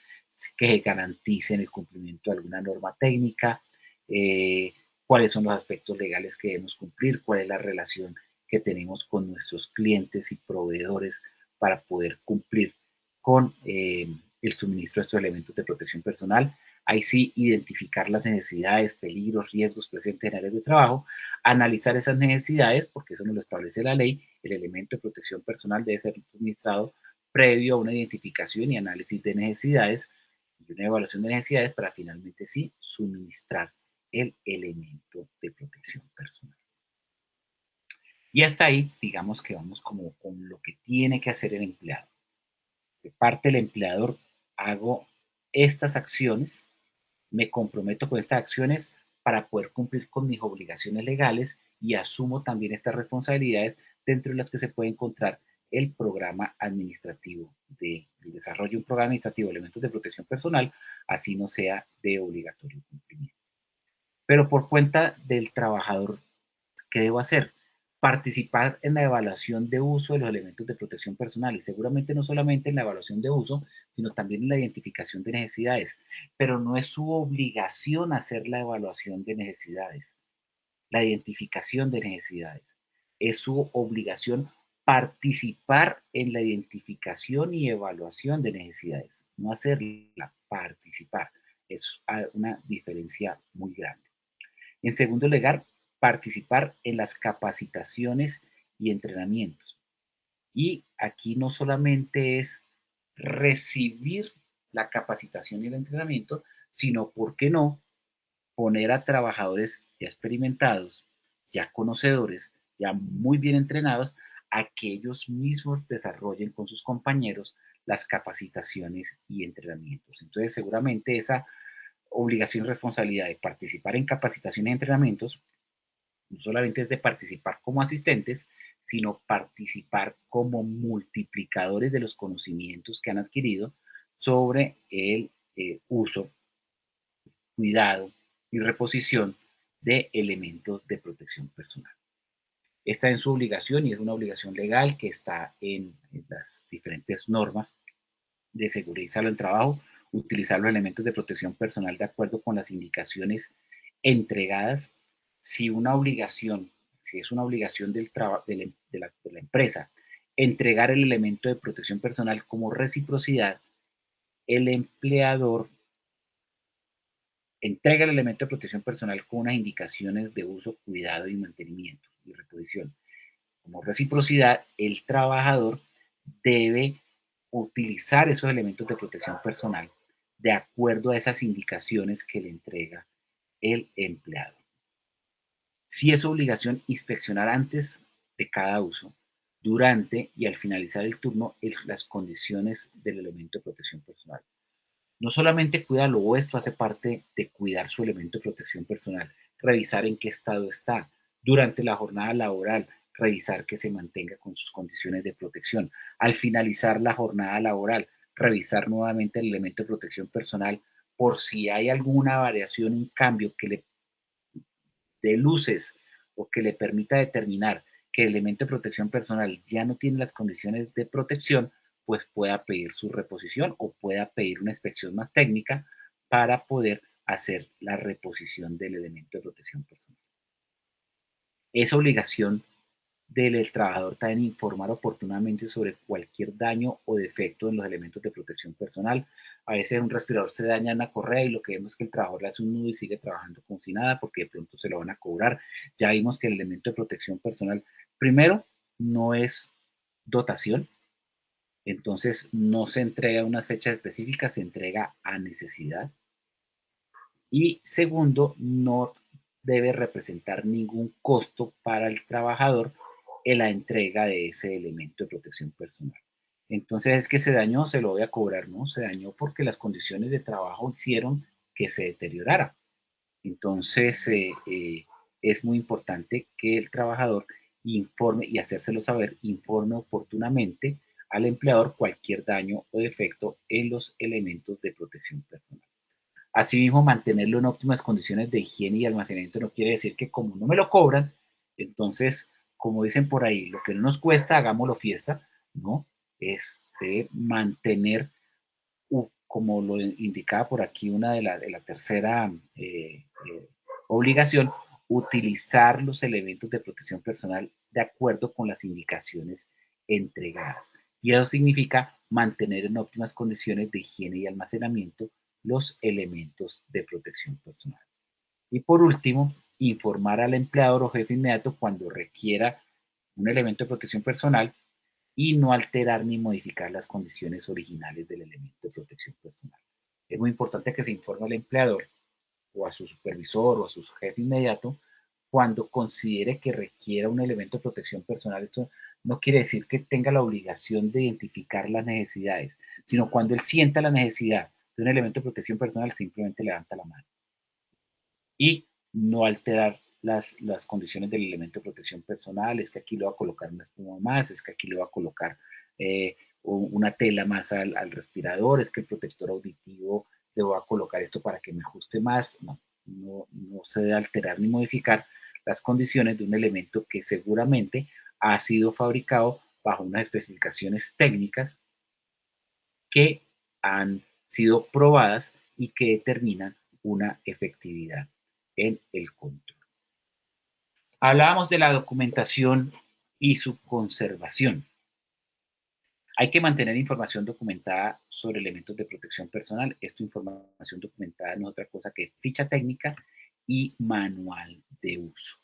que garanticen el cumplimiento de alguna norma técnica, cuáles son los aspectos legales que debemos cumplir, cuál es la relación que tenemos con nuestros clientes y proveedores para poder cumplir con el suministro de estos elementos de protección personal. Ahí sí, identificar las necesidades, peligros, riesgos presentes en áreas de trabajo, analizar esas necesidades, porque eso nos lo establece la ley, el elemento de protección personal debe ser suministrado previo a una identificación y análisis de necesidades y una evaluación de necesidades para finalmente sí suministrar el elemento de protección personal. Y hasta ahí, digamos que vamos como con lo que tiene que hacer el empleado. De parte del empleador, hago estas acciones, me comprometo con estas acciones para poder cumplir con mis obligaciones legales y asumo también estas responsabilidades dentro de las que se puede encontrar el programa administrativo de desarrollo de un programa administrativo de elementos de protección personal, así no sea de obligatorio cumplimiento. Pero por cuenta del trabajador, ¿qué debo hacer? Participar en la evaluación de uso de los elementos de protección personal, y seguramente no solamente en la evaluación de uso, sino también en la identificación de necesidades, pero no es su obligación hacer la evaluación de necesidades, la identificación de necesidades. Es su obligación participar en la identificación y evaluación de necesidades, no hacerla, participar. Es una diferencia muy grande. En segundo lugar, participar en las capacitaciones y entrenamientos. Y aquí no solamente es recibir la capacitación y el entrenamiento, sino, ¿por qué no?, poner a trabajadores ya experimentados, ya conocedores, ya muy bien entrenados, a que ellos mismos desarrollen con sus compañeros las capacitaciones y entrenamientos. Entonces, seguramente esa obligación y responsabilidad de participar en capacitaciones y entrenamientos no solamente es de participar como asistentes, sino participar como multiplicadores de los conocimientos que han adquirido sobre el uso, cuidado y reposición de elementos de protección personal. Esta es su obligación y es una obligación legal que está en las diferentes normas de seguridad y salud en trabajo, utilizar los elementos de protección personal de acuerdo con las indicaciones entregadas. Si una obligación, si es una obligación de la empresa, entregar el elemento de protección personal como reciprocidad, el empleador entrega el elemento de protección personal con unas indicaciones de uso, cuidado y mantenimiento y reposición. Como reciprocidad, el trabajador debe utilizar esos elementos de protección personal de acuerdo a esas indicaciones que le entrega el empleado. Si es obligación inspeccionar antes de cada uso, durante y al finalizar el turno las condiciones del elemento de protección personal. No solamente cuida lo vuestro, hace parte de cuidar su elemento de protección personal, revisar en qué estado está. Durante la jornada laboral, revisar que se mantenga con sus condiciones de protección. Al finalizar la jornada laboral, revisar nuevamente el elemento de protección personal por si hay alguna variación, un cambio que le dé luces o que le permita determinar que el elemento de protección personal ya no tiene las condiciones de protección, pues pueda pedir su reposición o pueda pedir una inspección más técnica para poder hacer la reposición del elemento de protección personal. Es obligación del trabajador también informar oportunamente sobre cualquier daño o defecto en los elementos de protección personal. A veces un respirador se daña en una correa y lo que vemos es que el trabajador le hace un nudo y sigue trabajando como si nada porque de pronto se lo van a cobrar. Ya vimos que el elemento de protección personal, primero, no es dotación, entonces no se entrega a unas fechas específicas, se entrega a necesidad. Y segundo, no debe representar ningún costo para el trabajador en la entrega de ese elemento de protección personal. Entonces es que se dañó, se lo voy a cobrar, no, se dañó porque las condiciones de trabajo hicieron que se deteriorara. Entonces es muy importante que el trabajador informe y hacérselo saber, informe oportunamente al empleador cualquier daño o defecto en los elementos de protección personal. Asimismo, mantenerlo en óptimas condiciones de higiene y almacenamiento no quiere decir que como no me lo cobran, entonces, como dicen por ahí, lo que no nos cuesta, hagámoslo fiesta, ¿no? Es de mantener, como lo indicaba por aquí una de la tercera obligación, utilizar los elementos de protección personal de acuerdo con las indicaciones entregadas. Y eso significa mantener en óptimas condiciones de higiene y almacenamiento los elementos de protección personal. Y por último, informar al empleador o jefe inmediato cuando requiera un elemento de protección personal y no alterar ni modificar las condiciones originales del elemento de protección personal. Es muy importante que se informe al empleador o a su supervisor o a su jefe inmediato cuando considere que requiera un elemento de protección personal. Esto no quiere decir que tenga la obligación de identificar las necesidades, sino cuando él sienta la necesidad de un elemento de protección personal, simplemente levanta la mano y no alterar las condiciones del elemento de protección personal, es que aquí le voy a colocar una espuma más, es que aquí le voy a colocar una tela más al respirador, es que el protector auditivo le voy a colocar esto para que me ajuste más. No se debe alterar ni modificar las condiciones de un elemento que seguramente ha sido fabricado bajo unas especificaciones técnicas que han sido probadas y que determinan una efectividad en el control. Hablábamos de la documentación y su conservación. Hay que mantener información documentada sobre elementos de protección personal. Esta información documentada no es otra cosa que ficha técnica y manual de uso.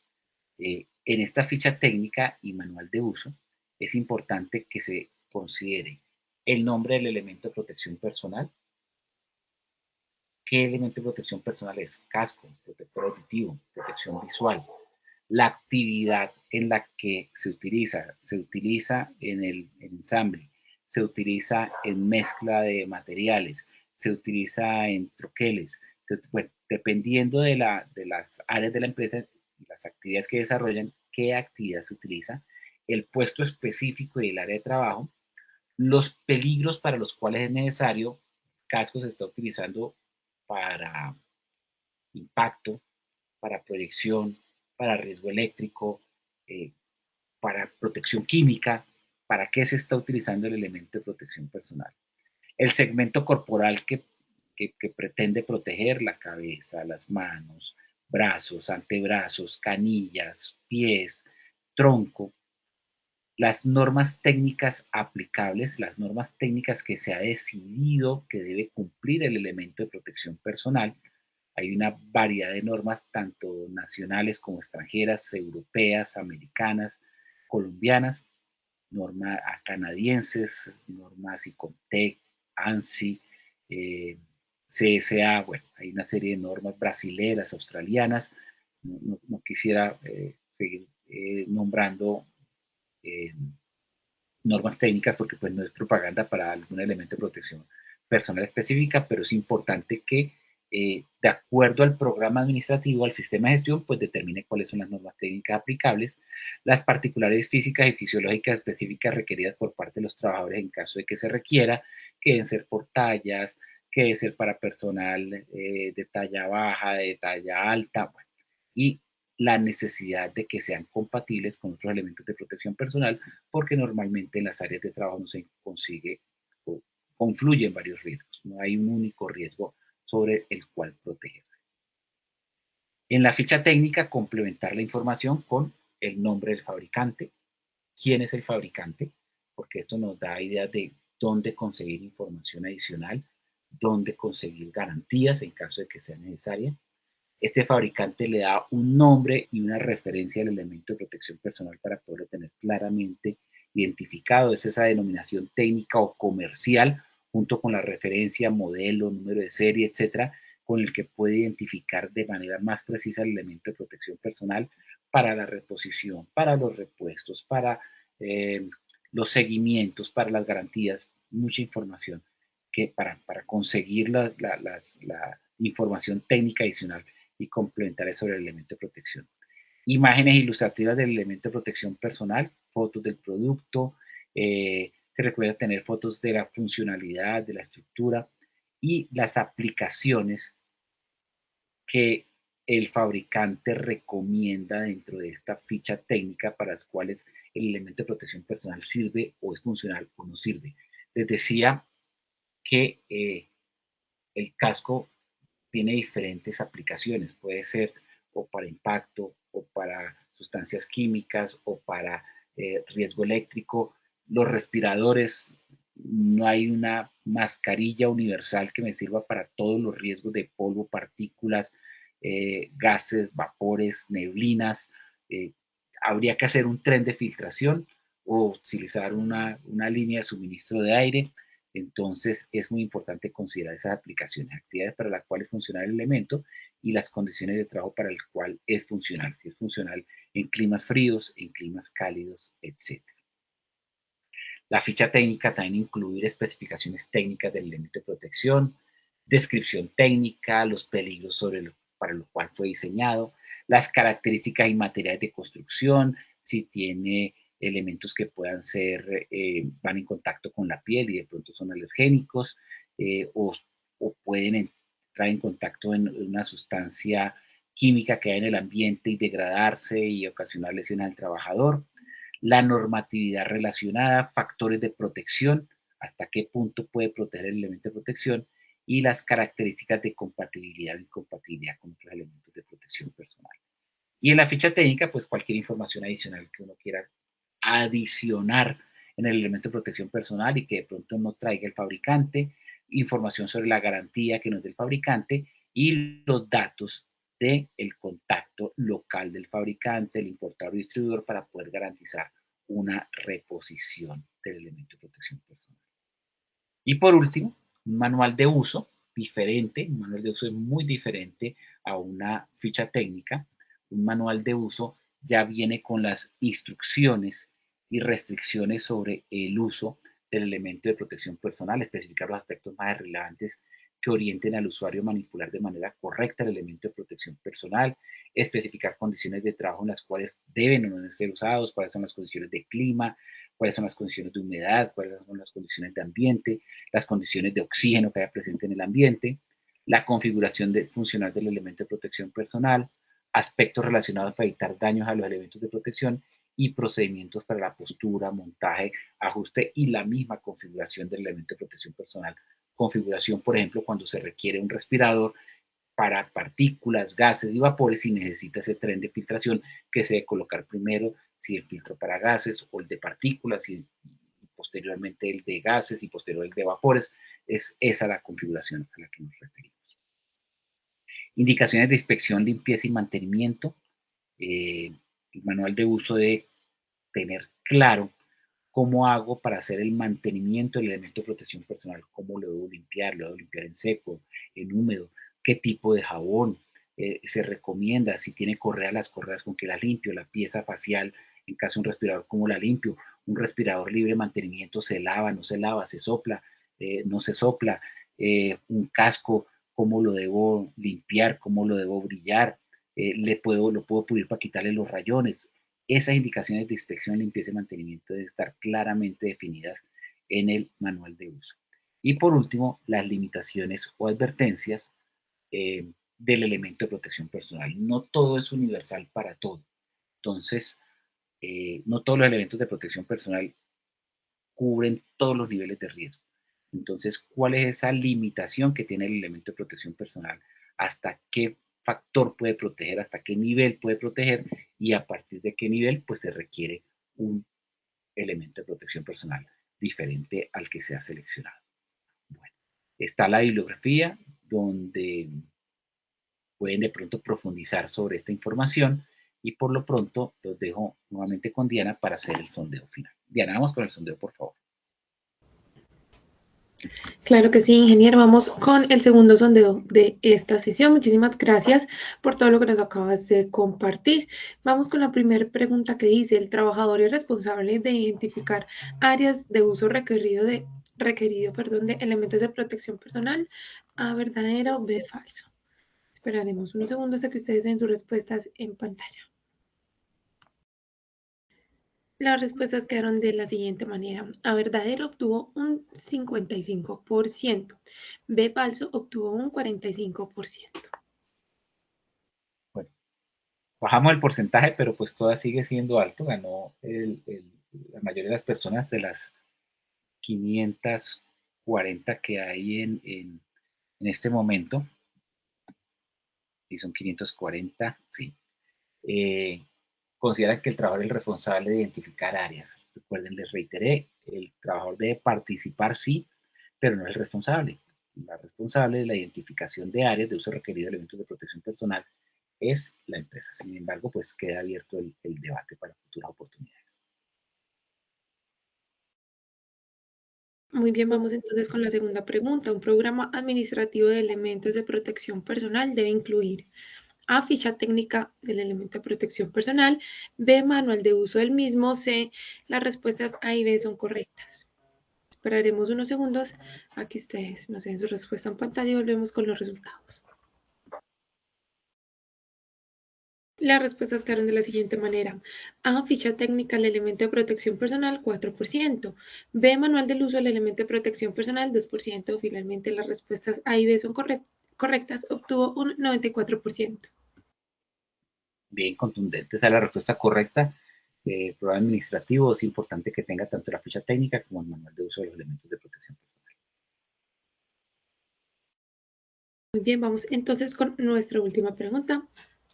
En esta ficha técnica y manual de uso es importante que se considere el nombre del elemento de protección personal. ¿Qué elemento de protección personal es? Casco, protector auditivo, protección visual. La actividad en la que se utiliza en el ensamble, se utiliza en mezcla de materiales, se utiliza en troqueles. Bueno, dependiendo de las áreas de la empresa y las actividades que desarrollan, qué actividad se utiliza, el puesto específico y el área de trabajo, los peligros para los cuales es necesario, casco se está utilizando para impacto, para proyección, para riesgo eléctrico, eh, para protección química, para qué se está utilizando el elemento de protección personal. El segmento corporal que pretende proteger la cabeza, las manos, brazos, antebrazos, canillas, pies, tronco, las normas técnicas aplicables, las normas técnicas que se ha decidido que debe cumplir el elemento de protección personal. Hay una variedad de normas, tanto nacionales como extranjeras, europeas, americanas, colombianas, normas canadienses, normas ICOMTEC, ANSI, CSA, bueno, hay una serie de normas brasileras, australianas. No quisiera seguir nombrando normas técnicas porque pues no es propaganda para algún elemento de protección personal específica, pero es importante que de acuerdo al programa administrativo, al sistema de gestión, pues determine cuáles son las normas técnicas aplicables, las particularidades físicas y fisiológicas específicas requeridas por parte de los trabajadores en caso de que se requiera, que deben ser por tallas, que debe ser para personal de talla baja, de talla alta, bueno, y la necesidad de que sean compatibles con otros elementos de protección personal, porque normalmente en las áreas de trabajo no se consigue o confluyen varios riesgos, no hay un único riesgo sobre el cual protegerse. En la ficha técnica, complementar la información con el nombre del fabricante, quién es el fabricante, porque esto nos da idea de dónde conseguir información adicional, dónde conseguir garantías en caso de que sea necesaria. Este fabricante le da un nombre y una referencia al elemento de protección personal para poderlo tener claramente identificado. Es esa denominación técnica o comercial junto con la referencia, modelo, número de serie, etcétera, con el que puede identificar de manera más precisa el elemento de protección personal para la reposición, para los repuestos, para los seguimientos, para las garantías, mucha información que para conseguir la información técnica adicional y complementar sobre el elemento de protección. Imágenes ilustrativas del elemento de protección personal, fotos del producto, se recomienda tener fotos de la funcionalidad, de la estructura y las aplicaciones que el fabricante recomienda dentro de esta ficha técnica para las cuales el elemento de protección personal sirve o es funcional o no sirve. Les decía que el casco tiene diferentes aplicaciones, puede ser o para impacto o para sustancias químicas o para riesgo eléctrico. Los respiradores, no hay una mascarilla universal que me sirva para todos los riesgos de polvo, partículas, gases, vapores, neblinas. Habría que hacer un tren de filtración o utilizar una línea de suministro de aire. Entonces es muy importante considerar esas aplicaciones, actividades para las cuales funciona el elemento y las condiciones de trabajo para el cual es funcional, si es funcional en climas fríos, en climas cálidos, etc. La ficha técnica también incluir especificaciones técnicas del elemento de protección, descripción técnica, los peligros para lo cual fue diseñado, las características y materiales de construcción, si tiene elementos que puedan ser, van en contacto con la piel y de pronto son alergénicos, o pueden entrar en contacto en una sustancia química que hay en el ambiente y degradarse y ocasionar lesiones al trabajador, la normatividad relacionada, factores de protección, hasta qué punto puede proteger el elemento de protección, y las características de compatibilidad o incompatibilidad con otros elementos de protección personal. Y en la ficha técnica, pues cualquier información adicional que uno quiera adicionar en el elemento de protección personal y que de pronto no traiga el fabricante, información sobre la garantía que nos dé el fabricante y los datos del contacto local del fabricante, el importador y distribuidor para poder garantizar una reposición del elemento de protección personal. Y por último, un manual de uso diferente, un manual de uso muy diferente a una ficha técnica. Un manual de uso ya viene con las instrucciones y restricciones sobre el uso del elemento de protección personal, especificar los aspectos más relevantes que orienten al usuario a manipular de manera correcta el elemento de protección personal, especificar condiciones de trabajo en las cuales deben o no deben ser usados, cuáles son las condiciones de clima, cuáles son las condiciones de humedad, cuáles son las condiciones de ambiente, las condiciones de oxígeno que haya presente en el ambiente, la configuración funcional del elemento de protección personal, aspectos relacionados para evitar daños a los elementos de protección y procedimientos para la postura, montaje, ajuste y la misma configuración del elemento de protección personal. Configuración, por ejemplo, cuando se requiere un respirador para partículas, gases y vapores y necesita ese tren de filtración que se debe colocar primero, si el filtro para gases o el de partículas y posteriormente el de gases y posterior el de vapores. Es esa la configuración a la que nos referimos. Indicaciones de inspección, limpieza y mantenimiento. El manual de uso debe tener claro cómo hago para hacer el mantenimiento del elemento de protección personal, cómo lo debo limpiar en seco, en húmedo, qué tipo de jabón se recomienda, si tiene correa, las correas con que la limpio, la pieza facial, en caso de un respirador, cómo la limpio, un respirador libre de mantenimiento se lava, no se lava, se sopla, no se sopla, un casco, cómo lo debo limpiar, cómo lo debo brillar, lo puedo pulir para quitarle los rayones. Esas indicaciones de inspección, limpieza y mantenimiento deben estar claramente definidas en el manual de uso. Y por último, las limitaciones o advertencias del elemento de protección personal. No todo es universal para todo. Entonces, no todos los elementos de protección personal cubren todos los niveles de riesgo. Entonces, ¿cuál es esa limitación que tiene el elemento de protección personal? ¿Hasta qué factor puede proteger? ¿Hasta qué nivel puede proteger? Y a partir de qué nivel, pues se requiere un elemento de protección personal diferente al que se ha seleccionado. Bueno, está la bibliografía donde pueden de pronto profundizar sobre esta información y por lo pronto los dejo nuevamente con Diana para hacer el sondeo final. Diana, vamos con el sondeo, por favor. Claro que sí, ingeniero. Vamos con el segundo sondeo de esta sesión. Muchísimas gracias por todo lo que nos acabas de compartir. Vamos con la primera pregunta que dice, ¿el trabajador es responsable de identificar áreas de uso requerido de elementos de protección personal? A, verdadero, B, falso. Esperaremos unos segundos a que ustedes den sus respuestas en pantalla. Las respuestas quedaron de la siguiente manera. A, verdadero, obtuvo un 55%. B, falso, obtuvo un 45%. Bueno, bajamos el porcentaje, pero pues todavía sigue siendo alto. Ganó la mayoría de las personas de las 540 que hay en este momento. Y son 540, sí. Consideran que el trabajador es el responsable de identificar áreas. Recuerden, les reiteré, el trabajador debe participar, sí, pero no es el responsable. La responsable de la identificación de áreas de uso requerido de elementos de protección personal es la empresa. Sin embargo, pues queda abierto el debate para futuras oportunidades. Muy bien, vamos entonces con la segunda pregunta. Un programa administrativo de elementos de protección personal debe incluir A, ficha técnica del elemento de protección personal, B, manual de uso del mismo, C, las respuestas A y B son correctas. Esperaremos unos segundos a que ustedes nos den su respuesta en pantalla y volvemos con los resultados. Las respuestas quedaron de la siguiente manera. A, ficha técnica del elemento de protección personal, 4%. B, manual del uso del elemento de protección personal, 2%. Finalmente, las respuestas A y B son correctas. Obtuvo un 94%. Bien contundente. Esa es la respuesta correcta. El programa administrativo es importante que tenga tanto la ficha técnica como el manual de uso de los elementos de protección personal. Muy bien, vamos entonces con nuestra última pregunta,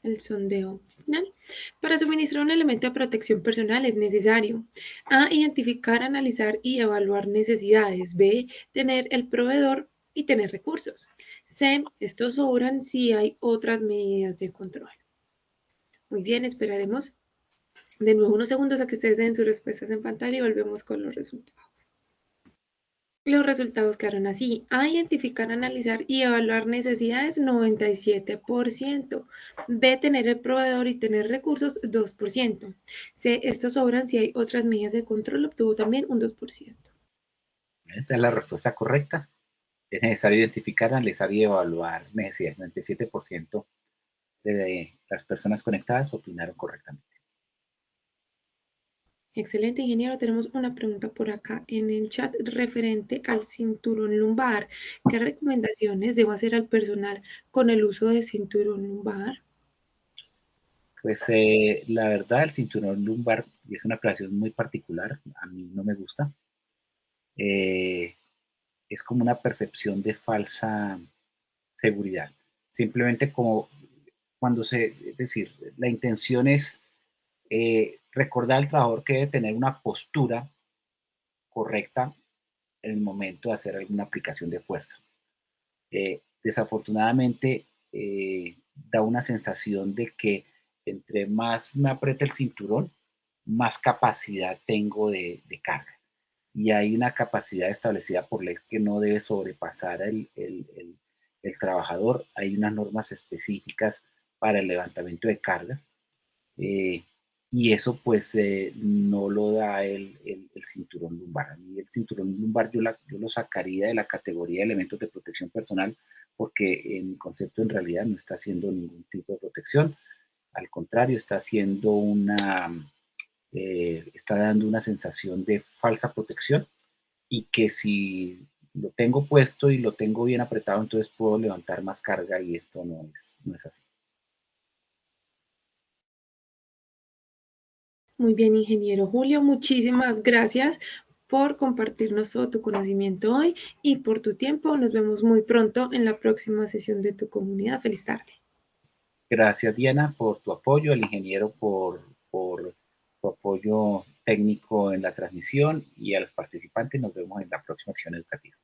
el sondeo final. Para suministrar un elemento de protección personal es necesario A, identificar, analizar y evaluar necesidades. B, tener el proveedor y tener recursos. C, estos sobran si hay otras medidas de control. Muy bien, esperaremos de nuevo unos segundos a que ustedes den sus respuestas en pantalla y volvemos con los resultados. Los resultados quedaron así. A, identificar, analizar y evaluar necesidades, 97%. B, tener el proveedor y tener recursos, 2%. C, estos sobran si hay otras medidas de control, obtuvo también un 2%. Esa es la respuesta correcta. Es necesario identificar, analizar y evaluar necesidades. 97% de las personas conectadas opinaron correctamente. Excelente, ingeniero. Tenemos una pregunta por acá en el chat referente al cinturón lumbar. ¿Qué recomendaciones debo hacer al personal con el uso de cinturón lumbar? Pues la verdad, el cinturón lumbar es una operación muy particular. A mí no me gusta. Es como una percepción de falsa seguridad. Simplemente como es decir, la intención es recordar al trabajador que debe tener una postura correcta en el momento de hacer alguna aplicación de fuerza. Desafortunadamente, da una sensación de que entre más me aprieta el cinturón, más capacidad tengo de carga. Y hay una capacidad establecida por ley que no debe sobrepasar el trabajador. Hay unas normas específicas para el levantamiento de cargas. Y eso pues no lo da el cinturón lumbar. A mí el cinturón lumbar yo lo sacaría de la categoría de elementos de protección personal porque en mi concepto en realidad no está haciendo ningún tipo de protección. Al contrario, está dando una sensación de falsa protección y que si lo tengo puesto y lo tengo bien apretado, entonces puedo levantar más carga y esto no es así. Muy bien, ingeniero Julio, muchísimas gracias por compartirnos todo tu conocimiento hoy y por tu tiempo. Nos vemos muy pronto en la próxima sesión de tu comunidad. Feliz tarde. Gracias, Diana, por tu apoyo, al ingeniero por tu apoyo técnico en la transmisión y a los participantes. Nos vemos en la próxima acción educativa.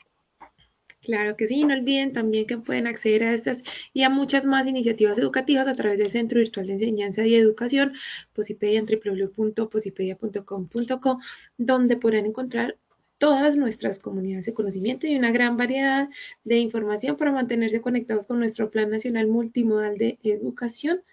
Claro que sí, no olviden también que pueden acceder a estas y a muchas más iniciativas educativas a través del Centro Virtual de Enseñanza y Educación, Posipedia, en www.posipedia.com.co, donde podrán encontrar todas nuestras comunidades de conocimiento y una gran variedad de información para mantenerse conectados con nuestro Plan Nacional Multimodal de Educación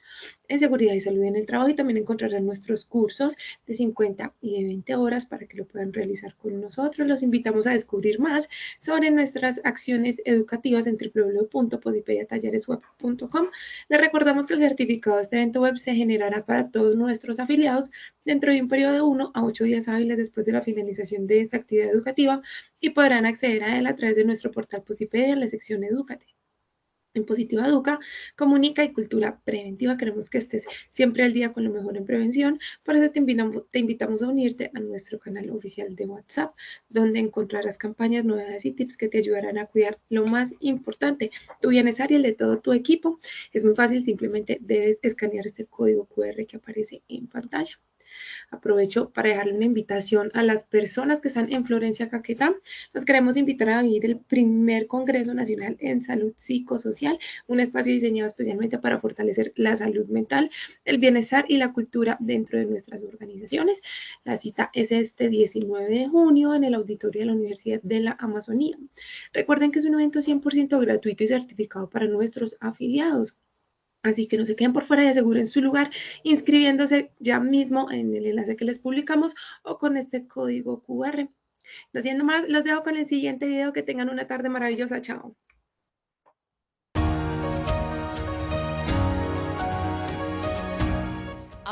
en seguridad y salud en el trabajo, y también encontrarán nuestros cursos de 50 y de 20 horas para que lo puedan realizar con nosotros. Los invitamos a descubrir más sobre nuestras acciones educativas en www.posipediatalleresweb.com. Les recordamos que el certificado de este evento web se generará para todos nuestros afiliados dentro de un periodo de 1 a 8 días hábiles después de la finalización de esta actividad educativa, y podrán acceder a él a través de nuestro portal Posipedia en la sección Educativa. En Positiva Educa, comunica y cultura preventiva. Queremos que estés siempre al día con lo mejor en prevención. Por eso te invitamos a unirte a nuestro canal oficial de WhatsApp, donde encontrarás campañas, novedades y tips que te ayudarán a cuidar lo más importante, tu bienestar y el de todo tu equipo. Es muy fácil, simplemente debes escanear este código QR que aparece en pantalla. Aprovecho para dejarle una invitación a las personas que están en Florencia, Caquetá. Nos queremos invitar a vivir el primer Congreso Nacional en Salud Psicosocial, un espacio diseñado especialmente para fortalecer la salud mental, el bienestar y la cultura dentro de nuestras organizaciones. La cita es este 19 de junio en el auditorio de la Universidad de la Amazonía. Recuerden que es un evento 100% gratuito y certificado para nuestros afiliados. Así que no se queden por fuera y aseguren su lugar inscribiéndose ya mismo en el enlace que les publicamos o con este código QR. No siendo más, los dejo con el siguiente video. Que tengan una tarde maravillosa. Chao.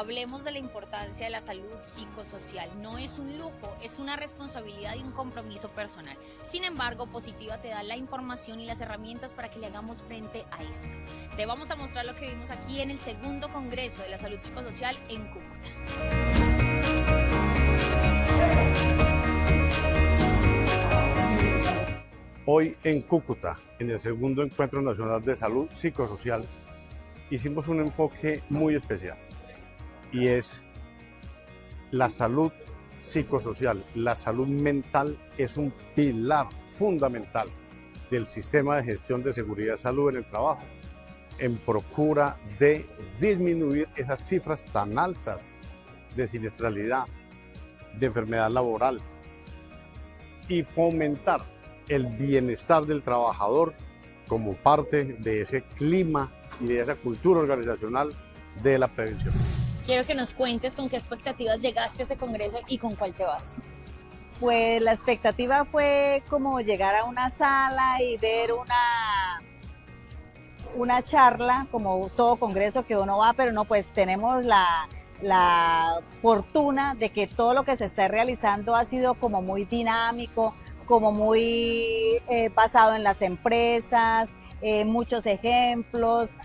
Hablemos de la importancia de la salud psicosocial. No es un lujo, es una responsabilidad y un compromiso personal. Sin embargo, Positiva te da la información y las herramientas para que le hagamos frente a esto. Te vamos a mostrar lo que vimos aquí en el segundo Congreso de la Salud Psicosocial en Cúcuta. Hoy en Cúcuta, en el segundo Encuentro Nacional de Salud Psicosocial, hicimos un enfoque muy especial y es la salud psicosocial. La salud mental es un pilar fundamental del sistema de gestión de seguridad y salud en el trabajo, en procura de disminuir esas cifras tan altas de siniestralidad, de enfermedad laboral y fomentar el bienestar del trabajador como parte de ese clima y de esa cultura organizacional de la prevención. Quiero que nos cuentes con qué expectativas llegaste a este congreso y con cuál te vas. Pues la expectativa fue como llegar a una sala y ver una charla, como todo congreso que uno va, pero no, pues tenemos la fortuna de que todo lo que se está realizando ha sido como muy dinámico, como muy basado en las empresas, muchos ejemplos,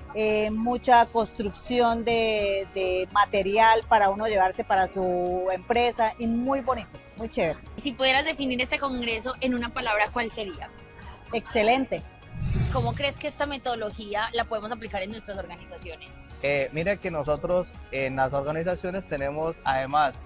mucha construcción de material para uno llevarse para su empresa y muy bonito, muy chévere. Si pudieras definir este congreso en una palabra, ¿cuál sería? Excelente. ¿Cómo crees que esta metodología la podemos aplicar en nuestras organizaciones? Mira que nosotros en las organizaciones tenemos, además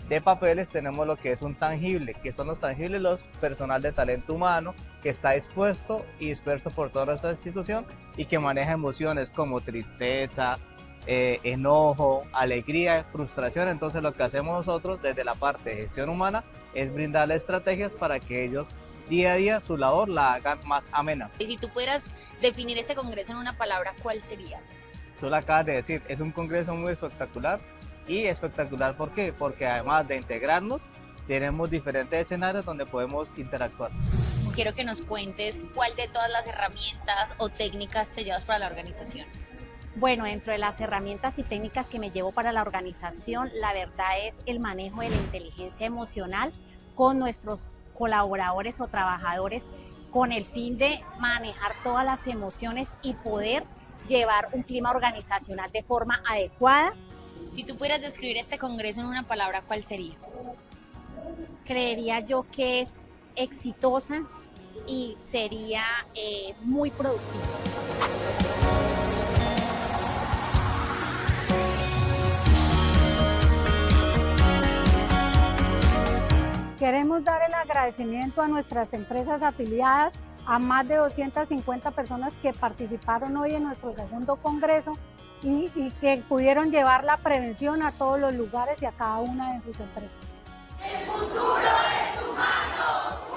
de papeles, tenemos lo que es un tangible, que son los tangibles, los personal de talento humano, que está expuesto y disperso por toda nuestra institución y que maneja emociones como tristeza, enojo, alegría, frustración. Entonces lo que hacemos nosotros desde la parte de gestión humana es brindarle estrategias para que ellos día a día su labor la hagan más amena. Y si tú pudieras definir este congreso en una palabra, ¿cuál sería? Tú lo acabas de decir, es un congreso muy espectacular. Y espectacular, ¿por qué? Porque además de integrarnos, tenemos diferentes escenarios donde podemos interactuar. Quiero que nos cuentes cuál de todas las herramientas o técnicas te llevas para la organización. Bueno, dentro de las herramientas y técnicas que me llevo para la organización, la verdad es el manejo de la inteligencia emocional con nuestros colaboradores o trabajadores, con el fin de manejar todas las emociones y poder llevar un clima organizacional de forma adecuada. Si tú pudieras describir este congreso en una palabra, ¿cuál sería? Creería yo que es exitosa y sería muy productiva. Queremos dar el agradecimiento a nuestras empresas afiliadas, a más de 250 personas que participaron hoy en nuestro segundo congreso y que pudieron llevar la prevención a todos los lugares y a cada una de sus empresas. El futuro es humano.